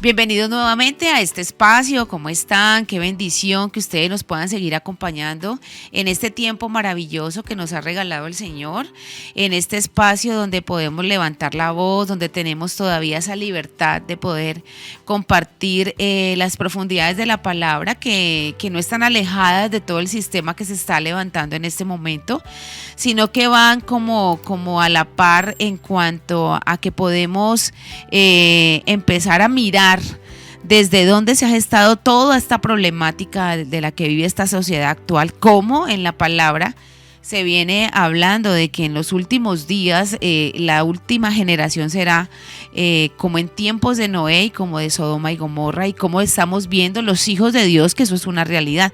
Bienvenidos nuevamente a este espacio. ¿Cómo están? Qué bendición que ustedes nos puedan seguir acompañando en este tiempo maravilloso que nos ha regalado el Señor, en este espacio donde podemos levantar la voz, donde tenemos todavía esa libertad de poder compartir las profundidades de la palabra que no están alejadas de todo el sistema que se está levantando en este momento, sino que van como a la par en cuanto a que podemos empezar a mirar desde dónde se ha gestado toda esta problemática de la que vive esta sociedad actual, cómo en la palabra se viene hablando de que en los últimos días la última generación será como en tiempos de Noé y como de Sodoma y Gomorra, y cómo estamos viendo los hijos de Dios, que eso es una realidad.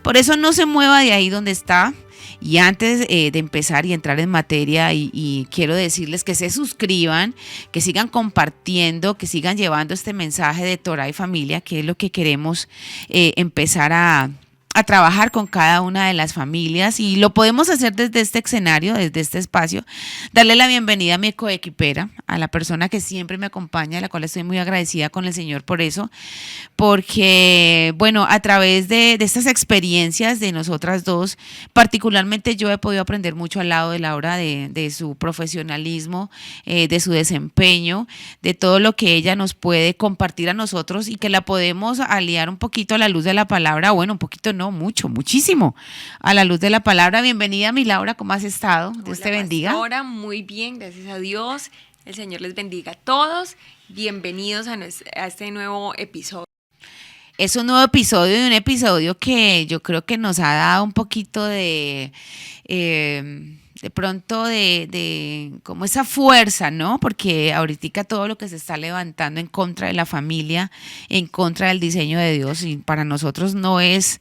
Por eso no se mueva de ahí donde está. Y antes de empezar y entrar en materia, y quiero decirles que se suscriban, que sigan compartiendo, que sigan llevando este mensaje de Torah y familia, que es lo que queremos empezar a trabajar con cada una de las familias, y lo podemos hacer desde este escenario, desde este espacio. Darle la bienvenida a mi coequipera, a la persona que siempre me acompaña, a la cual estoy muy agradecida con el Señor por eso, porque bueno, a través de estas experiencias de nosotras dos, particularmente yo he podido aprender mucho al lado de Laura, de su profesionalismo, de su desempeño, de todo lo que ella nos puede compartir a nosotros, y que la podemos aliar un poquito a la luz de la palabra. Bueno, un poquito no, muchísimo a la luz de la palabra. Bienvenida, mi Laura, ¿cómo has estado? Dios te bendiga. Pastora, muy bien, gracias a Dios. El Señor les bendiga a todos. Bienvenidos a este nuevo episodio. Es un nuevo episodio, y un episodio que yo creo que nos ha dado un poquito de pronto de como esa fuerza, ¿no? Porque ahorita todo lo que se está levantando en contra de la familia, en contra del diseño de Dios, y para nosotros no está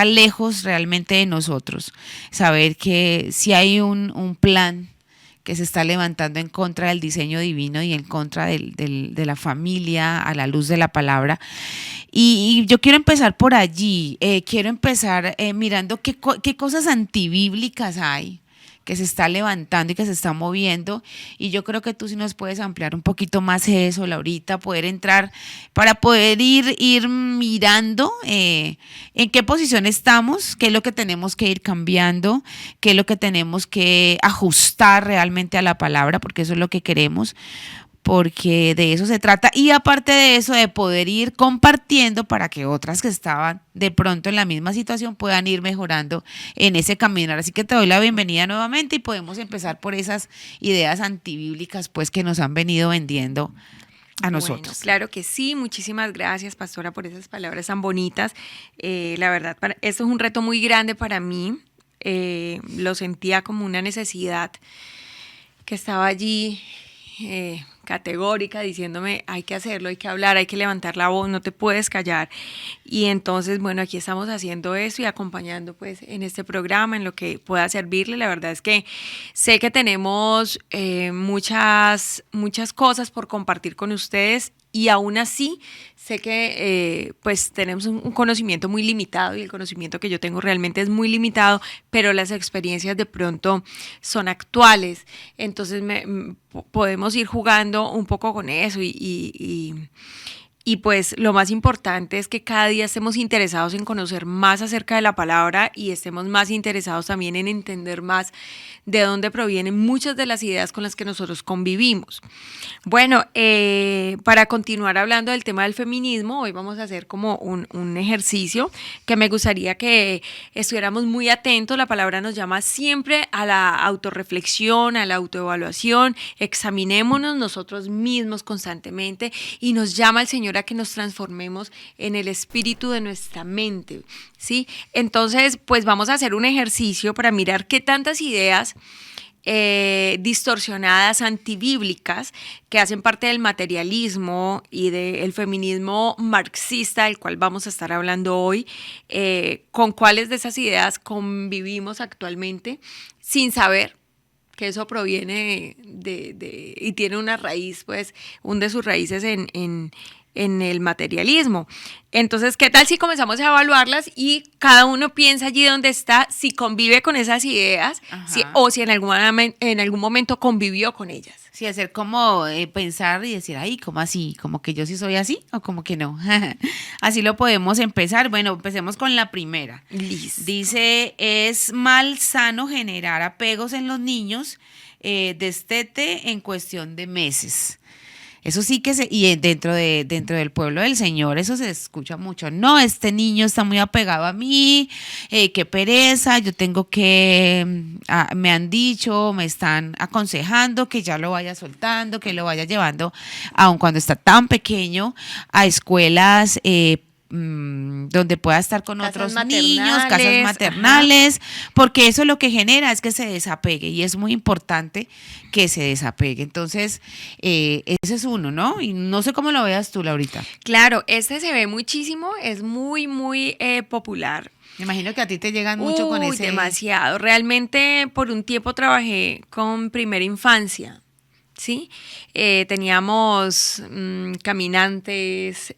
lejos realmente de nosotros saber que si hay un plan que se está levantando en contra del diseño divino y en contra de la familia a la luz de la palabra. Y yo quiero empezar por allí, quiero empezar mirando qué cosas antibíblicas hay que se está levantando y que se está moviendo, y yo creo que tú sí nos puedes ampliar un poquito más eso, Laurita, poder entrar para poder ir mirando en qué posición estamos, qué es lo que tenemos que ir cambiando, qué es lo que tenemos que ajustar realmente a la palabra, porque eso es lo que queremos, porque de eso se trata, y aparte de eso, de poder ir compartiendo para que otras que estaban de pronto en la misma situación puedan ir mejorando en ese caminar. Así que te doy la bienvenida nuevamente, y podemos empezar por esas ideas antibíblicas pues que nos han venido vendiendo a nosotros. Bueno, claro que sí, muchísimas gracias, pastora, por esas palabras tan bonitas. La verdad, esto es un reto muy grande para mí. Lo sentía como una necesidad que estaba allí categórica, diciéndome hay que hacerlo, hay que hablar, hay que levantar la voz, no te puedes callar. Y entonces, bueno, aquí estamos haciendo eso y acompañando pues en este programa, en lo que pueda servirle. La verdad es que sé que tenemos muchas cosas por compartir con ustedes, y aún así sé que pues tenemos un conocimiento muy limitado, y el conocimiento que yo tengo realmente es muy limitado, pero las experiencias de pronto son actuales. Entonces podemos ir jugando un poco con eso, y pues lo más importante es que cada día estemos interesados en conocer más acerca de la palabra, y estemos más interesados también en entender más de dónde provienen muchas de las ideas con las que nosotros convivimos. Bueno, para continuar hablando del tema del feminismo, hoy vamos a hacer como un ejercicio que me gustaría que estuviéramos muy atentos. La palabra nos llama siempre a la autorreflexión, a la autoevaluación. Examinémonos nosotros mismos constantemente, y nos llama el Señor a que nos transformemos en el espíritu de nuestra mente, ¿sí? Entonces, pues vamos a hacer un ejercicio para mirar qué tantas ideas distorsionadas, antibíblicas, que hacen parte del materialismo y del feminismo marxista, del cual vamos a estar hablando hoy, con cuáles de esas ideas convivimos actualmente sin saber que eso proviene y tiene una raíz, pues, una de sus raíces en en el materialismo. Entonces, ¿qué tal si comenzamos a evaluarlas y cada uno piensa allí donde está, si convive con esas ideas, o si en algún momento convivió con ellas? Sí, hacer como pensar y decir, ay, ¿cómo así? ¿Como que yo sí soy así o como que no? Así lo podemos empezar. Bueno, empecemos con la primera. Listo. Dice, es malsano generar apegos en los niños, destete en cuestión de meses. Eso sí que dentro del pueblo del Señor eso se escucha mucho. No, este niño está muy apegado a mí, qué pereza, yo tengo que, me han dicho, me están aconsejando que ya lo vaya soltando, que lo vaya llevando, aun cuando está tan pequeño, a escuelas donde pueda estar con otros niños, casas maternales, porque eso lo que genera es que se desapegue y es muy importante que se desapegue. Entonces, ese es uno, ¿no? Y no sé cómo lo veas tú, Laurita. Claro, este se ve muchísimo, es muy, muy popular. Me imagino que a ti te llegan mucho con ese. Demasiado. Realmente por un tiempo trabajé con primera infancia. ¿Sí? Teníamos caminantes,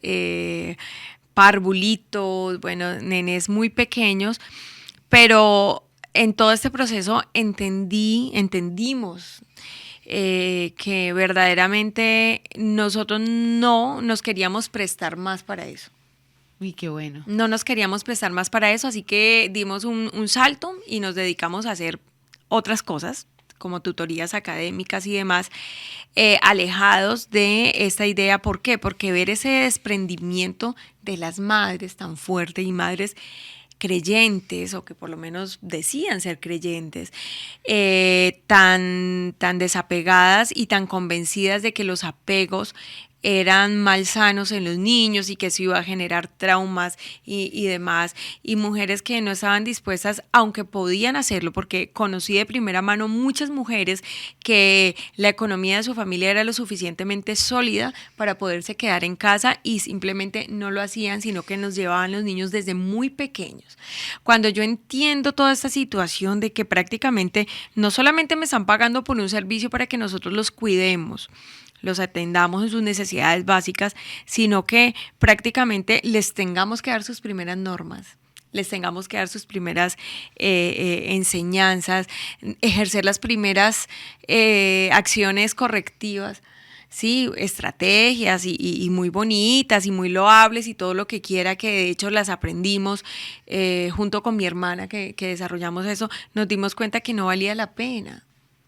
parvulitos, bueno, nenes muy pequeños, pero en todo este proceso entendimos que verdaderamente nosotros no nos queríamos prestar más para eso. Uy, qué bueno. No nos queríamos prestar más para eso, así que dimos un salto y nos dedicamos a hacer otras cosas, como tutorías académicas y demás, alejados de esta idea. ¿Por qué? Porque ver ese desprendimiento de las madres tan fuerte y madres creyentes, o que por lo menos decían ser creyentes, tan desapegadas y tan convencidas de que los apegos eran malsanos en los niños y que eso iba a generar traumas y demás, y mujeres que no estaban dispuestas, aunque podían hacerlo, porque conocí de primera mano muchas mujeres que la economía de su familia era lo suficientemente sólida para poderse quedar en casa y simplemente no lo hacían, sino que nos llevaban los niños desde muy pequeños. Cuando yo entiendo toda esta situación de que prácticamente no solamente me están pagando por un servicio para que nosotros los cuidemos, los atendamos en sus necesidades básicas, sino que prácticamente les tengamos que dar sus primeras normas, les tengamos que dar sus primeras enseñanzas, ejercer las primeras acciones correctivas, sí, estrategias y muy bonitas y muy loables y todo lo que quiera, que de hecho las aprendimos junto con mi hermana que desarrollamos eso, nos dimos cuenta que no valía la pena.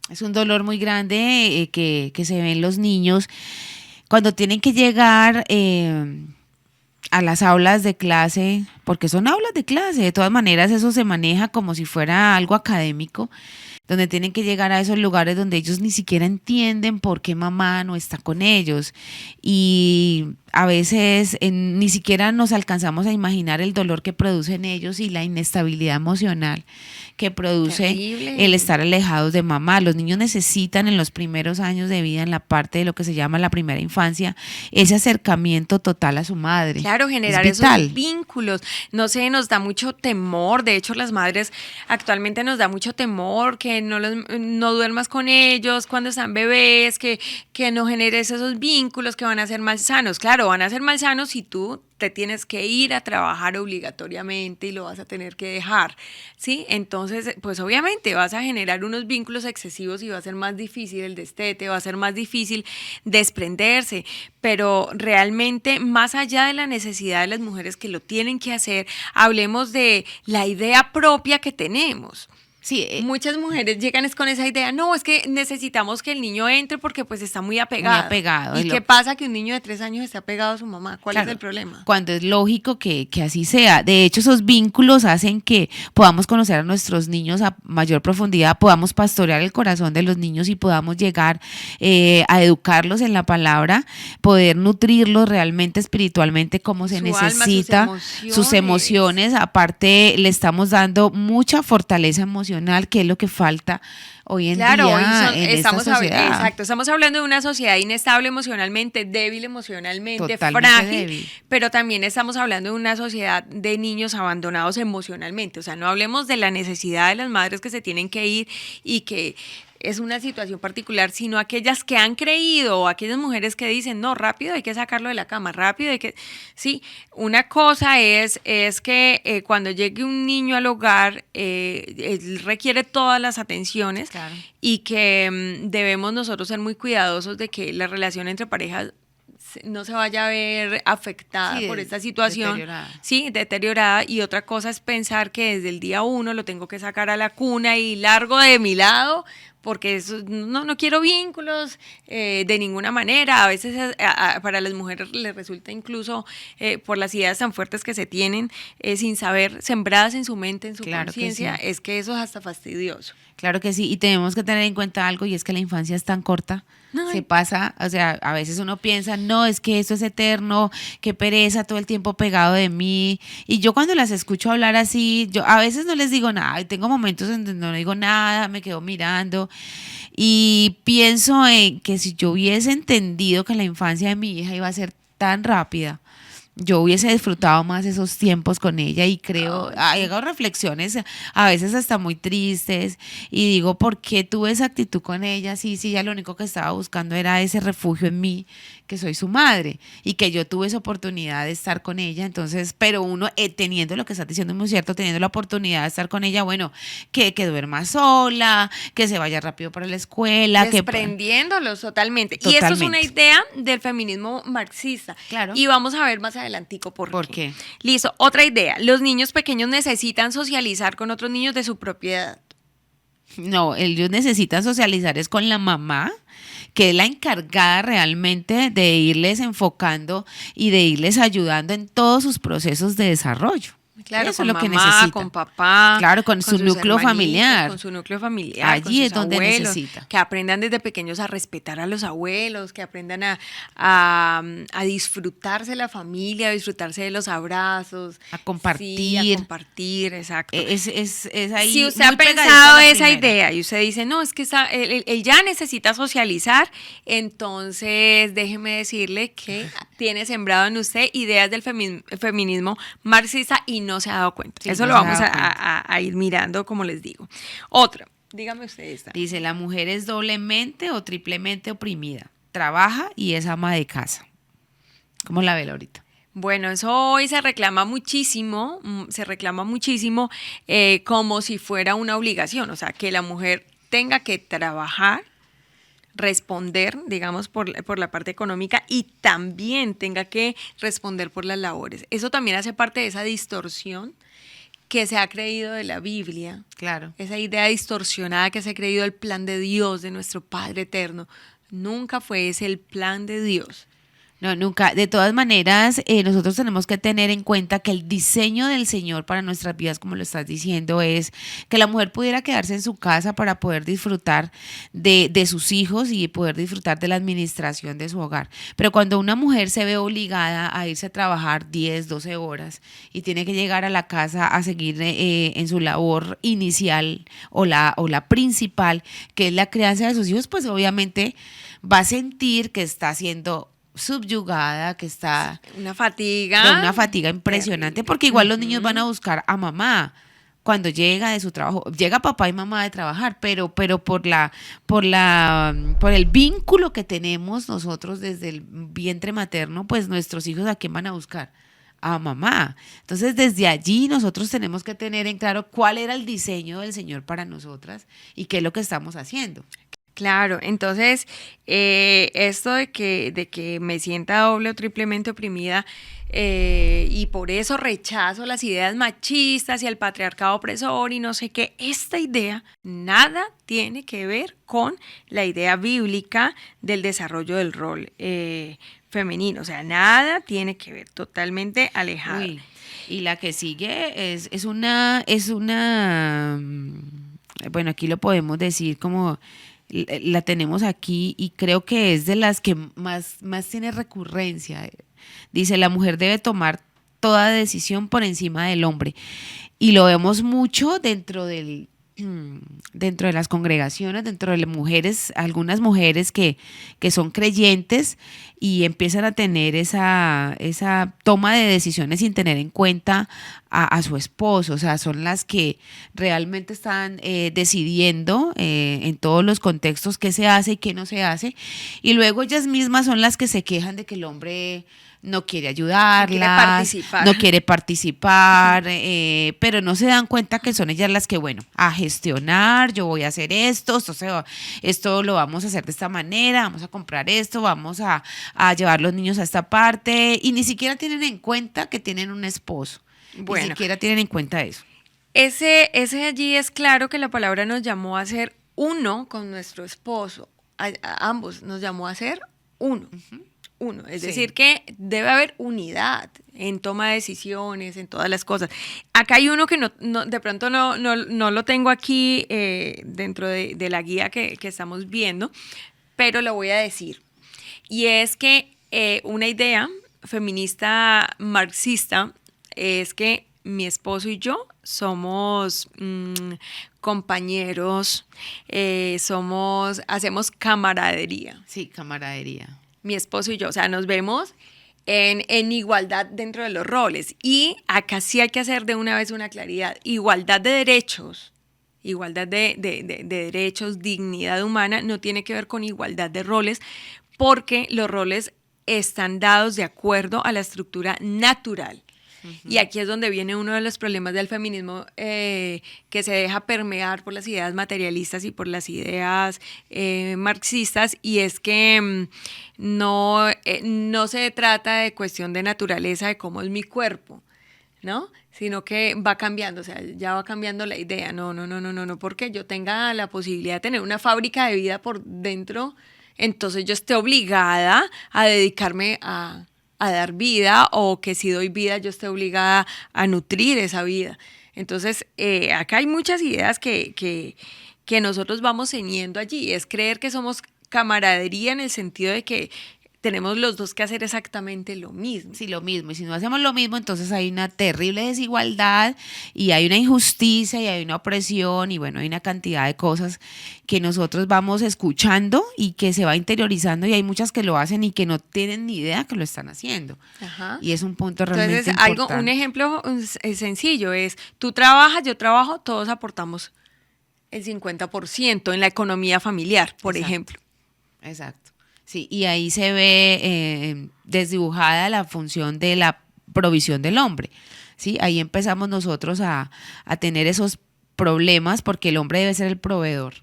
Es un dolor muy grande que se ve en los niños cuando tienen que llegar a las aulas de clase, porque son aulas de clase, de todas maneras eso se maneja como si fuera algo académico, donde tienen que llegar a esos lugares donde ellos ni siquiera entienden por qué mamá no está con ellos, y a veces ni siquiera nos alcanzamos a imaginar el dolor que produce en ellos y la inestabilidad emocional que produce terrible el estar alejados de mamá. Los niños necesitan en los primeros años de vida, en la parte de lo que se llama la primera infancia, ese acercamiento total a su madre. Claro, generar esos vínculos. No sé, nos da mucho temor. De hecho, las madres actualmente nos da mucho temor que no duermas con ellos cuando están bebés, que no generes esos vínculos que van a ser malsanos. Claro, van a ser malsanos si tú te tienes que ir a trabajar obligatoriamente y lo vas a tener que dejar, ¿sí? Entonces, pues obviamente vas a generar unos vínculos excesivos y va a ser más difícil el destete, va a ser más difícil desprenderse, pero realmente más allá de la necesidad de las mujeres que lo tienen que hacer, hablemos de la idea propia que tenemos. Sí, muchas mujeres llegan con esa idea, no, es que necesitamos que el niño entre porque pues está muy apegado. Muy apegado. ¿Y qué pasa que un niño de 3 años esté apegado a su mamá? ¿Cuál es el problema? Cuando es lógico que así sea. De hecho, esos vínculos hacen que podamos conocer a nuestros niños a mayor profundidad, podamos pastorear el corazón de los niños y podamos llegar a educarlos en la palabra, poder nutrirlos realmente espiritualmente como se necesita, alma, sus emociones. Aparte, le estamos dando mucha fortaleza emocional, que es lo que falta hoy en día en esta sociedad. Exacto, estamos hablando de una sociedad inestable emocionalmente, débil emocionalmente, totalmente frágil, débil. Pero también estamos hablando de una sociedad de niños abandonados emocionalmente. O sea, no hablemos de la necesidad de las madres que se tienen que ir y que es una situación particular, sino aquellas que han creído o aquellas mujeres que dicen, no, rápido hay que sacarlo de la cama, rápido hay que... Sí, una cosa es que cuando llegue un niño al hogar, él requiere todas las atenciones, Claro. y que debemos nosotros ser muy cuidadosos de que la relación entre parejas no se vaya a ver afectada Sí, por esta situación, deteriorada. sí, deteriorada. Y otra cosa es pensar que desde el día uno lo tengo que sacar a la cuna y largo de mi lado, porque eso, no quiero vínculos de ninguna manera. A veces para las mujeres les resulta incluso por las ideas tan fuertes que se tienen, sin saber, sembradas en su mente, en su Claro que conciencia, sí. es que eso es hasta fastidioso. Claro que sí, y tenemos que tener en cuenta algo, y es que la infancia es tan corta, Ay. se pasa, o sea, a veces uno piensa, no, es que esto es eterno, qué pereza, todo el tiempo pegado de mí, y yo cuando las escucho hablar así, yo a veces no les digo nada, y tengo momentos en donde no digo nada, me quedo mirando, y pienso en que si yo hubiese entendido que la infancia de mi hija iba a ser tan rápida, yo hubiese disfrutado más esos tiempos con ella, y creo, hago reflexiones a veces hasta muy tristes, y digo, ¿por qué tuve esa actitud con ella? Sí, ella lo único que estaba buscando era ese refugio en mí, que soy su madre, y que yo tuve esa oportunidad de estar con ella. Entonces, pero uno, teniendo lo que estás diciendo es muy cierto, teniendo la oportunidad de estar con ella, bueno, que duerma sola, que se vaya rápido para la escuela, Desprendiéndolos totalmente. Y eso es una idea del feminismo marxista. Claro. Y vamos a ver más adelantico por qué. ¿Por qué? Listo, otra idea. Los niños pequeños necesitan socializar con otros niños de su propia edad. No, ellos necesitan socializar es con la mamá, que es la encargada realmente de irles enfocando y de irles ayudando en todos sus procesos de desarrollo. Claro, eso con es lo que mamá, necesita. con papá, claro, con su sus núcleo hermanitos, familiar. con su núcleo familiar, Allí con sus es donde abuelos, necesita. que aprendan desde pequeños a respetar a los abuelos, que aprendan a disfrutarse de la familia, a disfrutarse de los abrazos, A compartir. sí, a compartir, exacto. Es ahí. Si usted muy ha pegadito pensado a la esa primera. idea y usted dice, no, es que él ya necesita socializar, entonces déjeme decirle que tiene sembrado en usted ideas del feminismo marxista y no se ha dado cuenta. Sí, Eso no lo se ha vamos dado cuenta. a ir mirando, como les digo. Otra, dígame usted esta. Dice, la mujer es doblemente o triplemente oprimida. Trabaja y es ama de casa. ¿Cómo la ve Laurita? Bueno, eso hoy se reclama muchísimo como si fuera una obligación, o sea, que la mujer tenga que trabajar, responder, digamos, por la parte económica, y también tenga que responder por las labores. Eso también hace parte de esa distorsión que se ha creído de la Biblia, Claro. esa idea distorsionada que se ha creído del plan de Dios, de nuestro Padre eterno. Nunca fue ese el plan de Dios. No, nunca. De todas maneras, nosotros tenemos que tener en cuenta que el diseño del Señor para nuestras vidas, como lo estás diciendo, es que la mujer pudiera quedarse en su casa para poder disfrutar de sus hijos y poder disfrutar de la administración de su hogar. Pero cuando una mujer se ve obligada a irse a trabajar 10, 12 horas y tiene que llegar a la casa a seguir en su labor inicial o la principal, que es la crianza de sus hijos, pues obviamente va a sentir que está siendo subyugada, que está Una fatiga. de una fatiga impresionante, terrible. porque igual los niños van a buscar a mamá cuando llega de su trabajo. Llega papá y mamá de trabajar, pero por el vínculo que tenemos nosotros desde el vientre materno, pues nuestros hijos ¿a quién van a buscar? A mamá. Entonces, desde allí nosotros tenemos que tener en claro cuál era el diseño del Señor para nosotras y qué es lo que estamos haciendo. Claro, entonces esto de que me sienta doble o triplemente oprimida y por eso rechazo las ideas machistas y el patriarcado opresor y no sé qué, esta idea nada tiene que ver con la idea bíblica del desarrollo del rol femenino, o sea, nada tiene que ver, totalmente alejado. Uy, y la que sigue es una, bueno, aquí lo podemos decir como la tenemos aquí y creo que es de las que más tiene recurrencia. Dice, la mujer debe tomar toda decisión por encima del hombre. Y lo vemos mucho dentro del dentro de las congregaciones, dentro de las mujeres, algunas mujeres que son creyentes y empiezan a tener esa toma de decisiones sin tener en cuenta a su esposo. O sea, son las que realmente están decidiendo en todos los contextos qué se hace y qué no se hace. Y luego ellas mismas son las que se quejan de que el hombre no quiere ayudarlas, no quiere participar, pero no se dan cuenta que son ellas las que, bueno, a gestionar, yo voy a hacer esto lo vamos a hacer de esta manera, vamos a comprar esto, vamos a llevar los niños a esta parte, y ni siquiera tienen en cuenta que tienen un esposo, ni siquiera tienen en cuenta eso. Ese allí es claro que la palabra nos llamó a ser uno con nuestro esposo, a ambos nos llamó a ser uno. Uno, es decir que debe haber unidad en toma de decisiones, en todas las cosas. Acá hay uno que de pronto no lo tengo aquí dentro de la guía que estamos viendo, pero lo voy a decir. Y es que una idea feminista marxista es que mi esposo y yo somos compañeros, hacemos camaradería. Sí, camaradería. Mi esposo y yo, o sea, nos vemos en igualdad dentro de los roles. Y acá sí hay que hacer de una vez una claridad. Igualdad de derechos, dignidad humana, no tiene que ver con igualdad de roles, porque los roles están dados de acuerdo a la estructura natural. Y aquí es donde viene uno de los problemas del feminismo que se deja permear por las ideas materialistas y por las ideas marxistas, y es que no se trata de cuestión de naturaleza de cómo es mi cuerpo, ¿no? Sino que va cambiando, o sea, ya va cambiando la idea. No, porque yo tenga la posibilidad de tener una fábrica de vida por dentro, entonces yo esté obligada a dedicarme a dar vida, o que si doy vida yo esté obligada a nutrir esa vida. Entonces, acá hay muchas ideas que nosotros vamos teniendo allí. Es creer que somos camaradería en el sentido de que tenemos los dos que hacer exactamente lo mismo. Sí, lo mismo. Y si no hacemos lo mismo, entonces hay una terrible desigualdad y hay una injusticia y hay una opresión y bueno, hay una cantidad de cosas que nosotros vamos escuchando y que se va interiorizando, y hay muchas que lo hacen y que no tienen ni idea que lo están haciendo. Ajá. Y es un punto realmente importante. Un ejemplo sencillo es, tú trabajas, yo trabajo, todos aportamos el 50% en la economía familiar, por ejemplo. Exacto. Sí, y ahí se ve desdibujada la función de la provisión del hombre, ¿sí? Ahí empezamos nosotros a tener esos problemas, porque el hombre debe ser el proveedor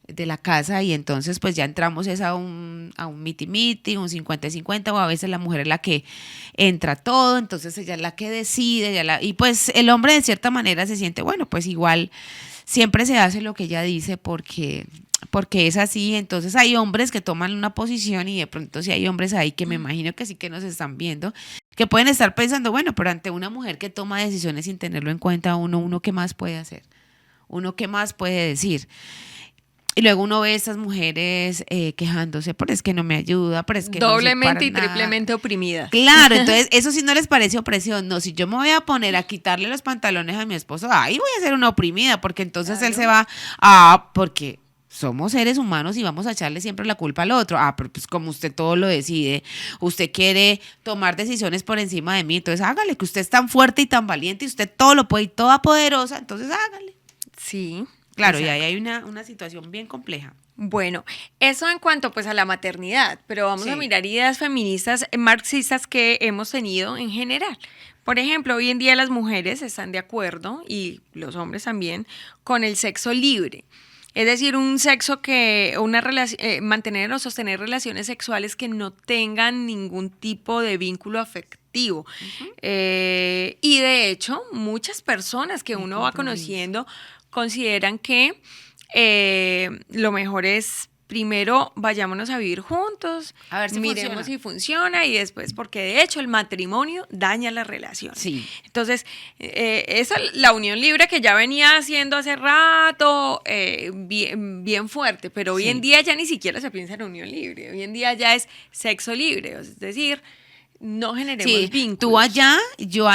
de la casa, y entonces pues ya entramos a un miti-miti, un 50-50, o a veces la mujer es la que entra todo, entonces ella es la que decide, y pues el hombre de cierta manera se siente, bueno, pues igual siempre se hace lo que ella dice porque es así. Entonces hay hombres que toman una posición, y de pronto sí hay hombres ahí que me imagino que sí que nos están viendo, que pueden estar pensando, bueno, pero ante una mujer que toma decisiones sin tenerlo en cuenta, uno ¿qué más puede hacer? Uno ¿qué más puede decir? Y luego uno ve a estas mujeres quejándose, pero es que no me ayuda, pero es que doblemente no y triplemente oprimidas. Claro, entonces eso sí no les parece opresión. No, si yo me voy a poner a quitarle los pantalones a mi esposo, ahí voy a ser una oprimida, porque entonces claro, él se va porque somos seres humanos y vamos a echarle siempre la culpa al otro. Pero pues como usted todo lo decide, usted quiere tomar decisiones por encima de mí, entonces hágale, que usted es tan fuerte y tan valiente y usted todo lo puede y toda poderosa, entonces hágale. Sí. Claro, exacto. Y ahí hay una situación bien compleja. Bueno, eso en cuanto pues a la maternidad, pero vamos a mirar ideas feministas marxistas que hemos tenido en general. Por ejemplo, hoy en día las mujeres están de acuerdo, y los hombres también, con el sexo libre. Es decir, un sexo mantener o sostener relaciones sexuales que no tengan ningún tipo de vínculo afectivo. Y de hecho, muchas personas que uno va conociendo consideran que lo mejor es primero vayámonos a vivir juntos, a ver si miremos si funciona, y después, porque de hecho el matrimonio daña la relación. Sí. Entonces, esa la unión libre que ya venía haciendo hace rato, bien fuerte, pero hoy en día ya ni siquiera se piensa en unión libre, hoy en día ya es sexo libre, es decir, no generemos vínculos. Tú allá, yo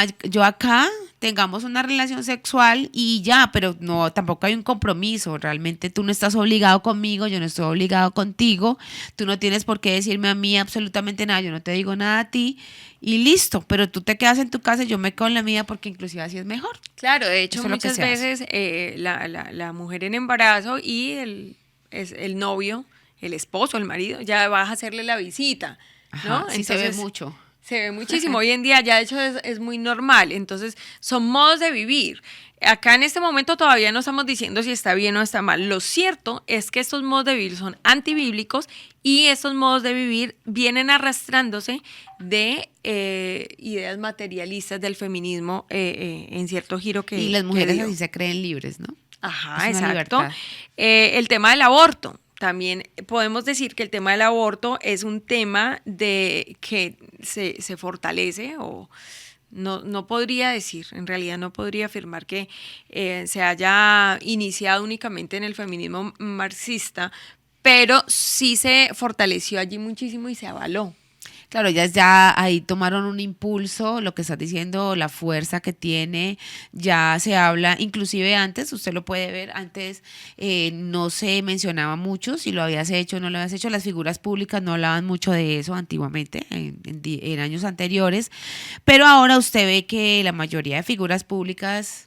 acá, tengamos una relación sexual y ya, pero no, tampoco hay un compromiso. Realmente tú no estás obligado conmigo, yo no estoy obligado contigo, tú no tienes por qué decirme a mí absolutamente nada, yo no te digo nada a ti y listo, pero tú te quedas en tu casa y yo me quedo en la mía porque inclusive así es mejor. Claro, de hecho Eso es lo que muchas se hace. veces la mujer en embarazo y el novio, el esposo, el marido, ya vas a hacerle la visita, Ajá, ¿no? sí se ve mucho. Se ve muchísimo. Hoy en día ya de hecho es muy normal. Entonces son modos de vivir. Acá en este momento todavía no estamos diciendo si está bien o está mal. Lo cierto es que estos modos de vivir son antibíblicos y estos modos de vivir vienen arrastrándose de ideas materialistas del feminismo en cierto giro Y las que mujeres dio. así se creen libres, ¿no? Ajá, Es una exacto. libertad. El tema del aborto. También podemos decir que el tema del aborto es un tema de que se fortalece o no podría decir, en realidad no podría afirmar que se haya iniciado únicamente en el feminismo marxista, pero sí se fortaleció allí muchísimo y se avaló. Claro, ellas ya ahí tomaron un impulso, lo que estás diciendo, la fuerza que tiene, ya se habla, inclusive antes, usted lo puede ver, antes no se mencionaba mucho si lo habías hecho o no lo habías hecho, las figuras públicas no hablaban mucho de eso antiguamente, en años anteriores, pero ahora usted ve que la mayoría de figuras públicas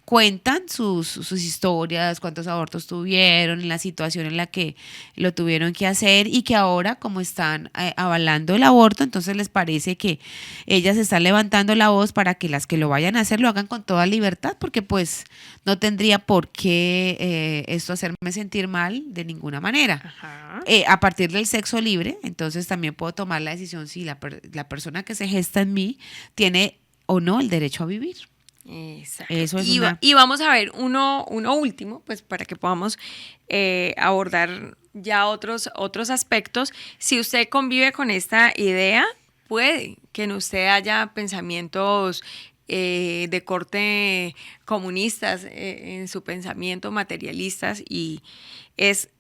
cuentan sus historias, cuántos abortos tuvieron, la situación en la que lo tuvieron que hacer y que ahora como están avalando el aborto, entonces les parece que ellas están levantando la voz para que las que lo vayan a hacer lo hagan con toda libertad, porque pues no tendría por qué esto hacerme sentir mal de ninguna manera. Ajá. A partir del sexo libre, entonces también puedo tomar la decisión si la persona que se gesta en mí tiene o no el derecho a vivir. Exacto. Eso es Y vamos a ver uno último, pues para que podamos abordar ya otros aspectos. Si usted convive con esta idea, puede que en usted haya pensamientos de corte comunistas en su pensamiento, materialistas, y es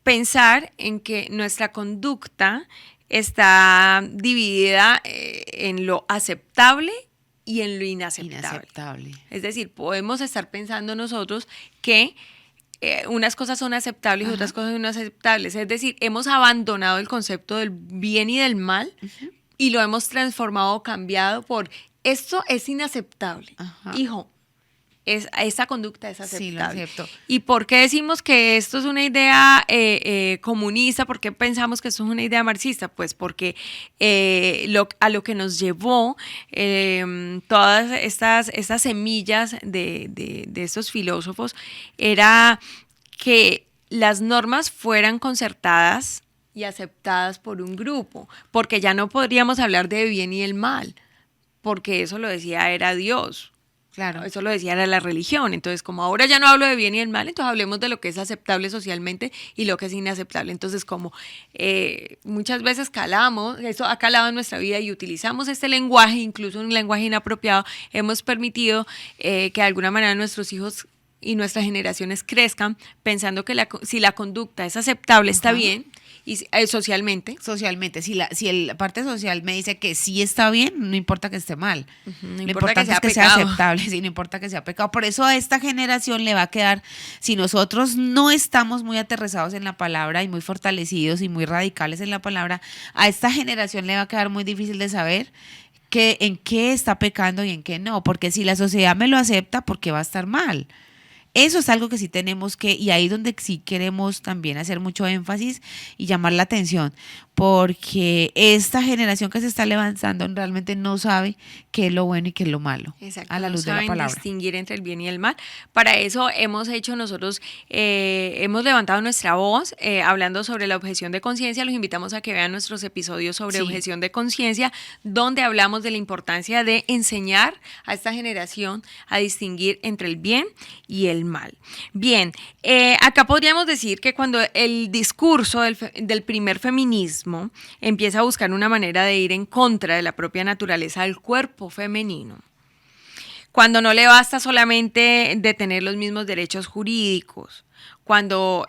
pensar en que nuestra conducta está dividida en lo aceptable y en lo inaceptable. Es decir, podemos estar pensando nosotros que unas cosas son aceptables y otras cosas son inaceptables. Es decir, hemos abandonado el concepto del bien y del mal y lo hemos transformado o cambiado por esto es inaceptable. Hijo, esa conducta es aceptable. Sí, lo acepto. ¿Y por qué decimos que esto es una idea comunista? ¿Por qué pensamos que esto es una idea marxista? Pues porque a lo que nos llevó todas estas semillas de estos filósofos era que las normas fueran concertadas y aceptadas por un grupo, porque ya no podríamos hablar de bien y el mal, porque eso lo decía era Dios. Claro. Eso lo decía era la religión. Entonces, como ahora ya no hablo de bien y el mal, entonces hablemos de lo que es aceptable socialmente y lo que es inaceptable. Entonces, como muchas veces eso ha calado en nuestra vida y utilizamos este lenguaje, incluso un lenguaje inapropiado, hemos permitido que de alguna manera nuestros hijos y nuestras generaciones crezcan pensando que si la conducta es aceptable, está bien, y socialmente. Socialmente, si la parte social me dice que sí está bien, no importa que esté mal. No Lo importa importante es que sea aceptable, sí, no importa que sea pecado. Por eso a esta generación le va a quedar, si nosotros no estamos muy aterrizados en la palabra y muy fortalecidos y muy radicales en la palabra, a esta generación le va a quedar muy difícil de saber en qué está pecando y en qué no, porque si la sociedad me lo acepta, ¿por qué va a estar mal? Eso es algo que sí tenemos que, y ahí donde sí queremos también hacer mucho énfasis y llamar la atención, porque esta generación que se está levantando realmente no sabe qué es lo bueno y qué es lo malo. Exacto, a la luz no de la saben palabra. distinguir entre el bien y el mal. Para eso hemos hecho nosotros, hemos levantado nuestra voz hablando sobre la objeción de conciencia. Los invitamos a que vean nuestros episodios sobre objeción de conciencia, donde hablamos de la importancia de enseñar a esta generación a distinguir entre el bien y el mal. Bien, acá podríamos decir que cuando el discurso del primer feminismo empieza a buscar una manera de ir en contra de la propia naturaleza del cuerpo femenino, cuando no le basta solamente de tener los mismos derechos jurídicos, cuando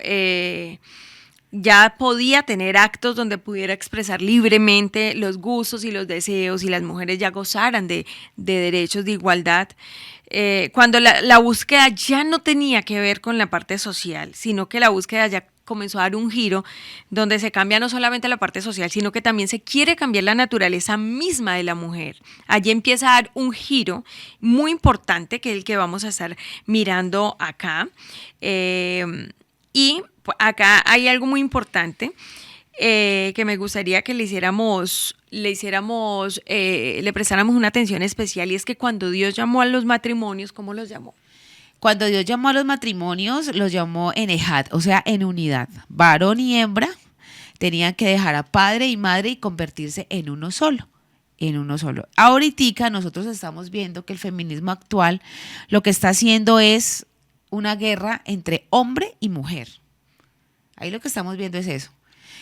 ya podía tener actos donde pudiera expresar libremente los gustos y los deseos y las mujeres ya gozaran de derechos de igualdad. Cuando la búsqueda ya no tenía que ver con la parte social, sino que la búsqueda ya comenzó a dar un giro donde se cambia no solamente la parte social, sino que también se quiere cambiar la naturaleza misma de la mujer. Allí empieza a dar un giro muy importante, que es el que vamos a estar mirando acá. Y acá hay algo muy importante que me gustaría que le prestáramos una atención especial, y es que cuando Dios llamó a los matrimonios, ¿cómo los llamó? Cuando Dios llamó a los matrimonios, los llamó en ejad, o sea, en unidad. Varón y hembra tenían que dejar a padre y madre y convertirse en uno solo. En uno solo. Ahorita nosotros estamos viendo que el feminismo actual lo que está haciendo es una guerra entre hombre y mujer. Ahí lo que estamos viendo es eso.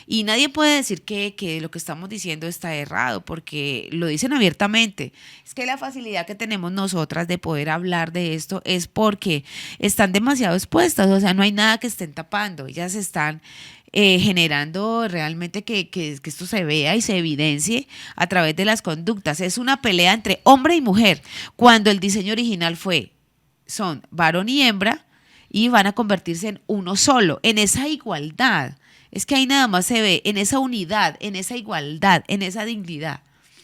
Y nadie puede decir que lo que estamos diciendo está errado, porque lo dicen abiertamente. Es que la facilidad que tenemos nosotras de poder hablar de esto es porque están demasiado expuestas, o sea, no hay nada que estén tapando. Ellas están generando realmente que esto se vea y se evidencie a través de las conductas. Es una pelea entre hombre y mujer, cuando el diseño original son varón y hembra, y van a convertirse en uno solo, en esa igualdad. Es que ahí nada más se ve, en esa unidad, en esa igualdad, en esa dignidad.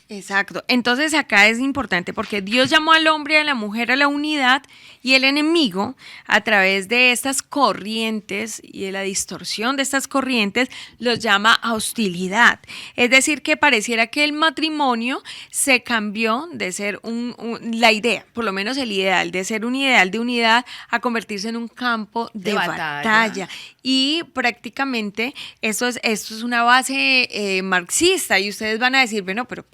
Exacto. Entonces acá es importante porque Dios llamó al hombre y a la mujer a la unidad, y el enemigo, a través de estas corrientes y de la distorsión de estas corrientes, los llama a hostilidad. Es decir, que pareciera que el matrimonio se cambió de ser la idea, por lo menos el ideal, de ser un ideal de unidad, a convertirse en un campo de batalla. Y prácticamente esto es una base marxista, y ustedes van a decir, bueno, pero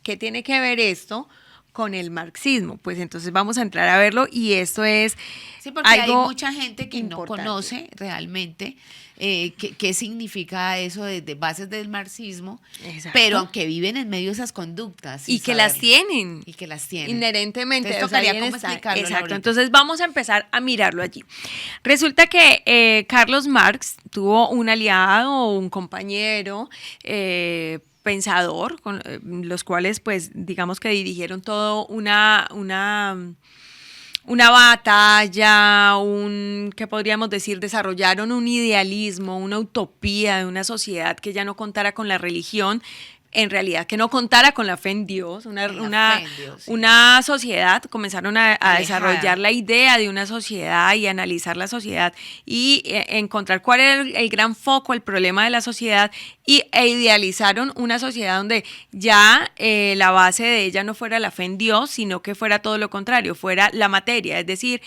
¿qué tiene que ver esto con el marxismo? Pues entonces vamos a entrar a verlo, y esto es sí, porque algo hay mucha gente que importante. No conoce realmente qué significa eso de bases del marxismo. Exacto. Pero aunque viven en medio de esas conductas. Y que las tienen. Y que las tienen. Inherentemente. Entonces tocaría cómo explicarlo. Exacto. Entonces vamos a empezar a mirarlo allí. Resulta que Carlos Marx tuvo un aliado, un compañero, pensador, con los cuales, pues, digamos que dirigieron todo una batalla, ¿qué podríamos decir? Desarrollaron un idealismo, una utopía de una sociedad que ya no contara con la religión, en realidad que no contara con la fe en Dios, una sociedad. Comenzaron a desarrollar la idea de una sociedad y analizar la sociedad y encontrar cuál era el gran foco, el problema de la sociedad, e idealizaron una sociedad donde ya la base de ella no fuera la fe en Dios, sino que fuera todo lo contrario, fuera la materia, es decir,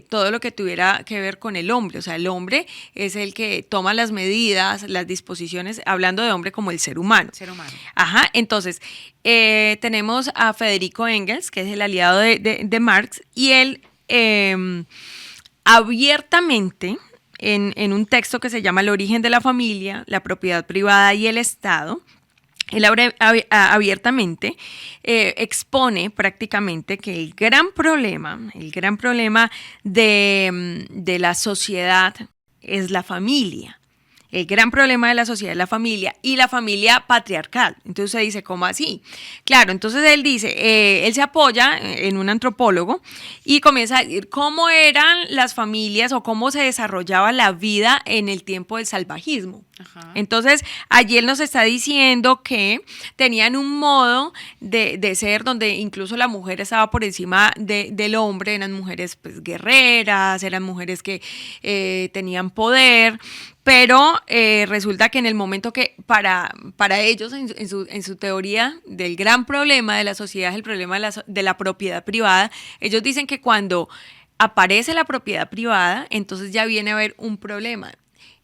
todo lo que tuviera que ver con el hombre. O sea, el hombre es el que toma las medidas, las disposiciones, hablando de hombre como el ser humano. Ajá, entonces tenemos a Federico Engels, que es el aliado de Marx, y él abiertamente, en un texto que se llama El origen de la familia, la propiedad privada y el Estado, él abiertamente expone prácticamente que el gran problema de la sociedad es la familia. El gran problema de la sociedad es la familia, y la familia patriarcal. Entonces se dice, ¿cómo así? Claro, entonces él dice, él se apoya en un antropólogo y comienza a decir cómo eran las familias o cómo se desarrollaba la vida en el tiempo del salvajismo. Ajá. Entonces allí él nos está diciendo que tenían un modo de ser donde incluso la mujer estaba por encima del hombre. Eran mujeres, pues, guerreras, eran mujeres que tenían poder. Pero resulta que en el momento que para ellos, en su teoría del gran problema de la sociedad, es el problema de la propiedad privada, ellos dicen que cuando aparece la propiedad privada, entonces ya viene a haber un problema.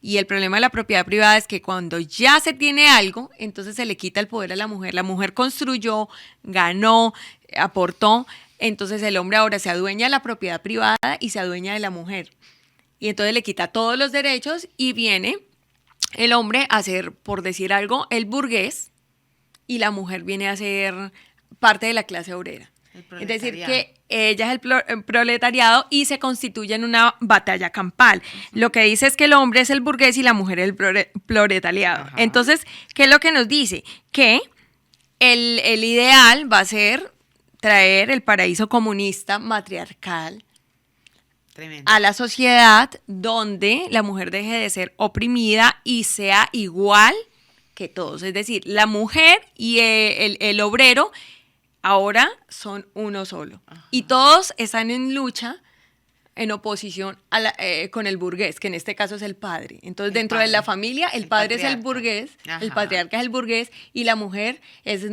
Y el problema de la propiedad privada es que cuando ya se tiene algo, entonces se le quita el poder a la mujer. La mujer construyó, ganó, aportó, entonces el hombre ahora se adueña de la propiedad privada y se adueña de la mujer. Y entonces le quita todos los derechos y viene el hombre a ser, por decir algo, el burgués, y la mujer viene a ser parte de la clase obrera. Es decir, que ella es el proletariado y se constituye en una batalla campal. Lo que dice es que el hombre es el burgués y la mujer es el proletariado. Entonces, ¿qué es lo que nos dice? Que el ideal va a ser traer el paraíso comunista matriarcal. Tremendo. A la sociedad donde la mujer deje de ser oprimida y sea igual que todos. Es decir, la mujer y el obrero ahora son uno solo. Ajá. Y todos están en lucha, en oposición con el burgués, que en este caso es el padre. Entonces, dentro de la familia, el padre es el burgués, el patriarca es el burgués y la mujer es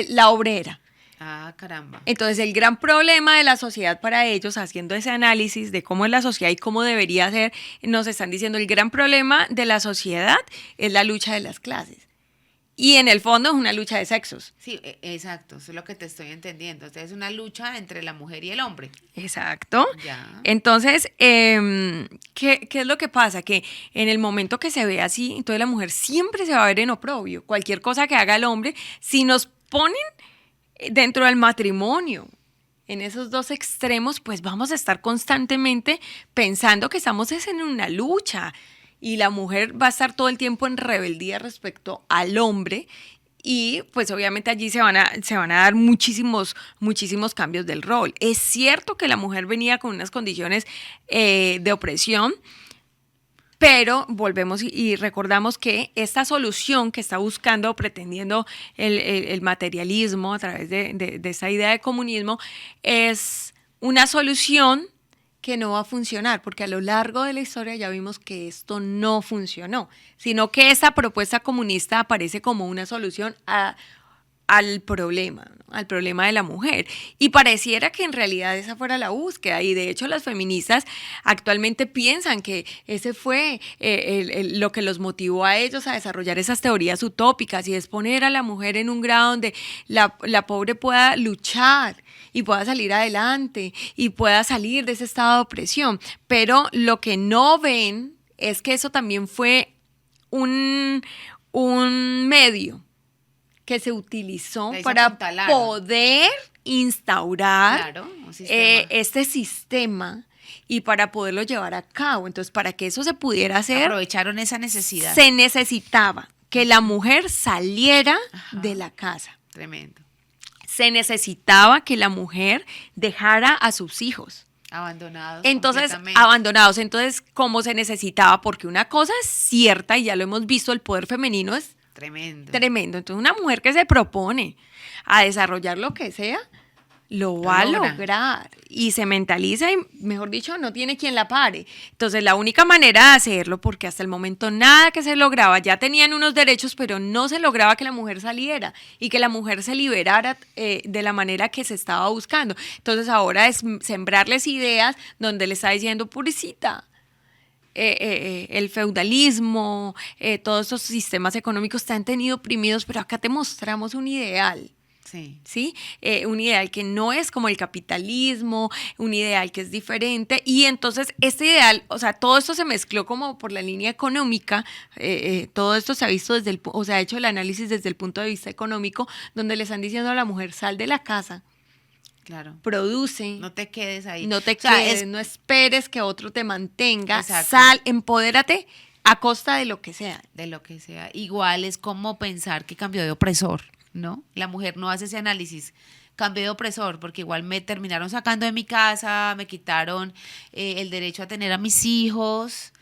la obrera. Ah, caramba. Entonces, el gran problema de la sociedad para ellos, haciendo ese análisis de cómo es la sociedad y cómo debería ser, nos están diciendo el gran problema de la sociedad es la lucha de las clases. Y en el fondo es una lucha de sexos. Sí, exacto, eso es lo que te estoy entendiendo. Entonces, es una lucha entre la mujer y el hombre. Exacto. Ya. Entonces, ¿qué es lo que pasa? Que en el momento que se ve así, entonces la mujer siempre se va a ver en oprobio. Cualquier cosa que haga el hombre, si nos ponen dentro del matrimonio, en esos dos extremos, pues vamos a estar constantemente pensando que estamos en una lucha. Y la mujer va a estar todo el tiempo en rebeldía respecto al hombre y pues obviamente allí se van a dar muchísimos cambios del rol. Es cierto que la mujer venía con unas condiciones de opresión, pero volvemos y recordamos que esta solución que está buscando o pretendiendo el materialismo a través de esta idea de comunismo es una solución que no va a funcionar, porque a lo largo de la historia ya vimos que esto no funcionó, sino que esta propuesta comunista aparece como una solución al problema, ¿no? Al problema de la mujer. Y pareciera que en realidad esa fuera la búsqueda, y de hecho las feministas actualmente piensan que ese fue lo que los motivó a ellos a desarrollar esas teorías utópicas, y es poner a la mujer en un grado donde la pobre pueda luchar y pueda salir adelante y pueda salir de ese estado de opresión. Pero lo que no ven es que eso también fue un medio que se utilizó para poder instaurar este sistema y para poderlo llevar a cabo. Entonces, para que eso se pudiera hacer, aprovecharon esa necesidad. Se necesitaba que la mujer saliera de la casa. Tremendo. Se necesitaba que la mujer dejara a sus hijos. Abandonados. Entonces, abandonados. Entonces, ¿cómo se necesitaba? Porque una cosa es cierta, y ya lo hemos visto, el poder femenino es tremendo. Entonces, una mujer que se propone a desarrollar lo que sea, lo va a lograr. Y se mentaliza y, mejor dicho, no tiene quien la pare. Entonces, la única manera de hacerlo, porque hasta el momento nada que se lograba, ya tenían unos derechos, pero no se lograba que la mujer saliera y que la mujer se liberara de la manera que se estaba buscando. Entonces, ahora es sembrarles ideas donde le está diciendo, purisita, el feudalismo, todos estos sistemas económicos te han tenido oprimidos, pero acá te mostramos un ideal. ¿Sí? Un ideal que no es como el capitalismo, un ideal que es diferente, y entonces este ideal, o sea, todo esto se mezcló como por la línea económica, todo esto se ha visto se ha hecho el análisis desde el punto de vista económico, donde le están diciendo a la mujer, sal de la casa. Claro. Produce. No te quedes ahí. No te quedes, no esperes que otro te mantenga. Exacto. Sal, empodérate a costa de lo que sea. De lo que sea. Igual es como pensar que cambió de opresor, ¿no? La mujer no hace ese análisis. Cambié de opresor, porque igual me terminaron sacando de mi casa, me quitaron el derecho a tener a mis hijos,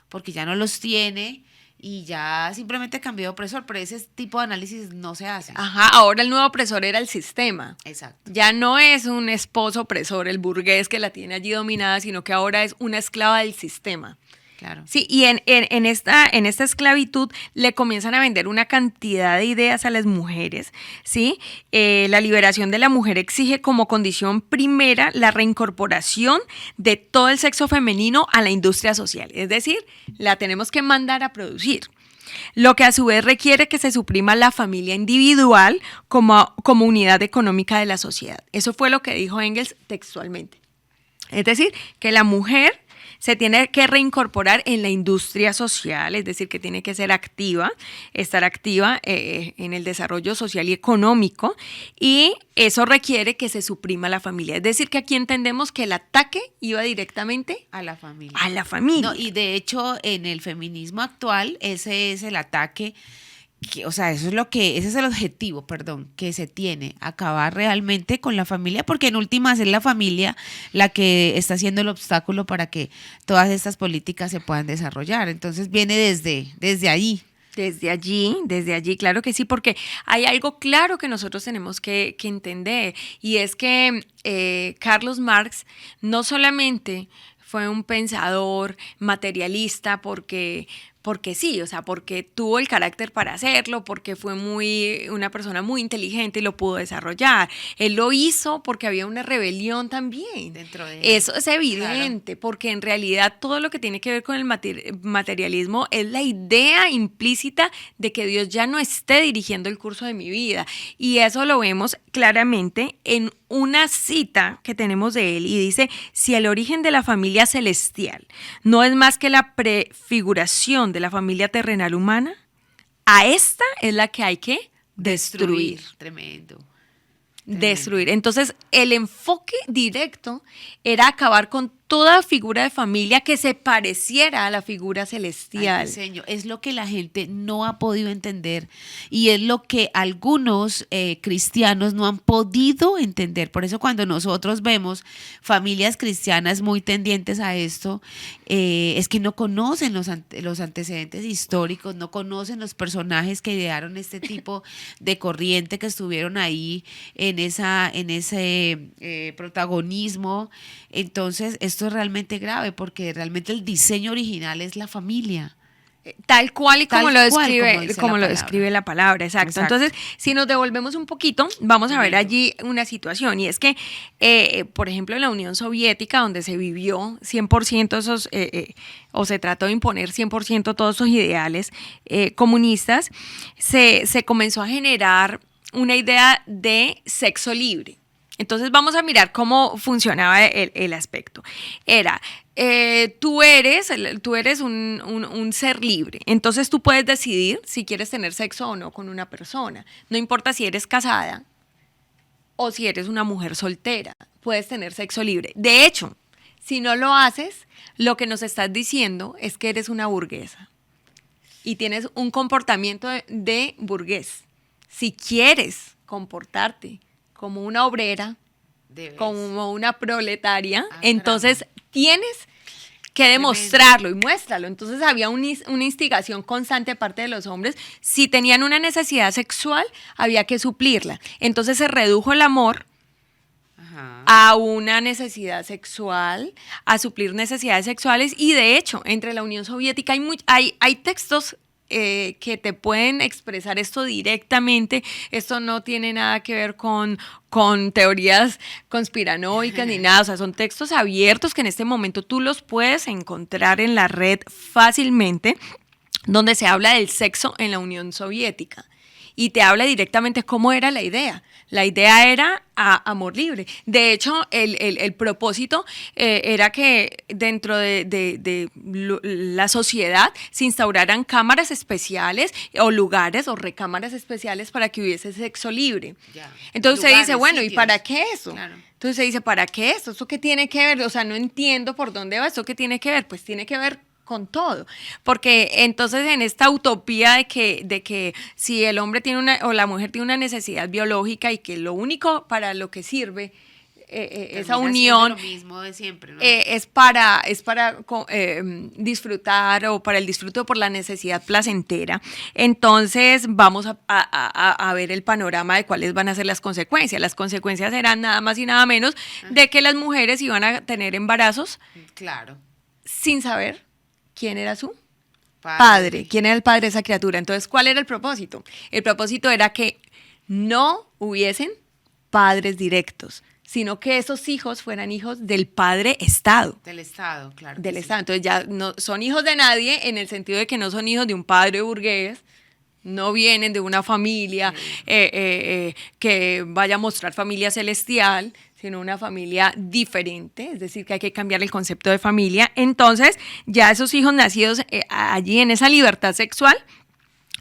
porque ya no los tiene. Y ya simplemente cambió de opresor, pero ese tipo de análisis no se hace. Ahora el nuevo opresor era el sistema. Exacto. Ya no es un esposo opresor, el burgués que la tiene allí dominada, sino que ahora es una esclava del sistema. Claro. Sí, y en esta esclavitud le comienzan a vender una cantidad de ideas a las mujeres, ¿sí? La liberación de la mujer exige como condición primera la reincorporación de todo el sexo femenino a la industria social, es decir, la tenemos que mandar a producir. Lo que a su vez requiere que se suprima la familia individual como unidad económica de la sociedad. Eso fue lo que dijo Engels textualmente. Es decir, que la mujer se tiene que reincorporar en la industria social, es decir, que tiene que ser activa, estar activa en el desarrollo social y económico, y eso requiere que se suprima la familia. Es decir, que aquí entendemos que el ataque iba directamente a la familia. A la familia. No, y de hecho, en el feminismo actual, ese es el ataque. O sea, ese es el objetivo, que se tiene, acabar realmente con la familia, porque en últimas es la familia la que está siendo el obstáculo para que todas estas políticas se puedan desarrollar. Entonces viene desde ahí. Desde allí, claro que sí, porque hay algo claro que nosotros tenemos que entender, y es que Carlos Marx no solamente fue un pensador materialista porque sí, o sea, porque tuvo el carácter para hacerlo, porque fue una persona muy inteligente y lo pudo desarrollar. Él lo hizo porque había una rebelión también. Dentro de él. Eso es evidente, claro. Porque en realidad todo lo que tiene que ver con el materialismo es la idea implícita de que Dios ya no esté dirigiendo el curso de mi vida. Y eso lo vemos claramente en una cita que tenemos de él, y dice: si el origen de la familia celestial no es más que la prefiguración de la familia terrenal humana, a esta es la que hay que destruir. Tremendo. Destruir. Entonces, el enfoque directo era acabar con toda figura de familia que se pareciera a la figura celestial. Señor, es lo que la gente no ha podido entender, y es lo que algunos cristianos no han podido entender. Por eso cuando nosotros vemos familias cristianas muy tendientes a esto, es que no conocen los antecedentes históricos, no conocen los personajes que idearon este tipo de corriente, que estuvieron ahí en ese protagonismo. Entonces, esto es realmente grave, porque realmente el diseño original es la familia. Tal cual y como lo lo describe la palabra, exacto. Entonces, si nos devolvemos un poquito, vamos a ver allí una situación, y es que, por ejemplo, en la Unión Soviética, donde se vivió 100% esos, o se trató de imponer 100% todos esos ideales comunistas, se comenzó a generar una idea de sexo libre. Entonces vamos a mirar cómo funcionaba el aspecto. Era, tú eres un ser libre, entonces tú puedes decidir si quieres tener sexo o no con una persona. No importa si eres casada o si eres una mujer soltera, puedes tener sexo libre. De hecho, si no lo haces, lo que nos estás diciendo es que eres una burguesa y tienes un comportamiento de burgués. Si quieres comportarte como una obrera, como una proletaria, entonces tienes que demostrarlo y muéstralo. Entonces había una instigación constante de parte de los hombres. Si tenían una necesidad sexual, había que suplirla. Entonces se redujo el amor a una necesidad sexual, a suplir necesidades sexuales, y de hecho, entre la Unión Soviética hay textos que te pueden expresar esto directamente. Esto no tiene nada que ver con teorías conspiranoicas ni nada, o sea, son textos abiertos que en este momento tú los puedes encontrar en la red fácilmente, donde se habla del sexo en la Unión Soviética. Y te habla directamente cómo era la idea. La idea era amor libre. De hecho, el propósito era que dentro de la sociedad se instauraran cámaras especiales o lugares o recámaras especiales para que hubiese sexo libre. Ya. Entonces se dice, bueno, sitios. ¿Y para qué eso? Claro. Entonces se dice, ¿para qué esto? ¿Esto qué tiene que ver? O sea, no entiendo por dónde va. ¿Esto qué tiene que ver? Pues tiene que ver con todo, porque entonces en esta utopía de que si el hombre tiene o la mujer tiene una necesidad biológica y que lo único para lo que sirve esa unión lo mismo de siempre, ¿no? es para disfrutar, o para el disfrute, o por la necesidad placentera, entonces vamos a ver el panorama de cuáles van a ser las consecuencias. Las consecuencias serán nada más y nada menos de que las mujeres iban a tener embarazos, claro, sin saber quién era su padre, quién era el padre de esa criatura. Entonces, ¿cuál era el propósito? El propósito era que no hubiesen padres directos, sino que esos hijos fueran hijos del padre Estado. Del Estado, claro. Del Estado. Entonces ya no son hijos de nadie, en el sentido de que no son hijos de un padre burgués, no vienen de una familia que vaya a mostrar familia celestial, sino una familia diferente, es decir, que hay que cambiar el concepto de familia. Entonces, ya esos hijos nacidos allí en esa libertad sexual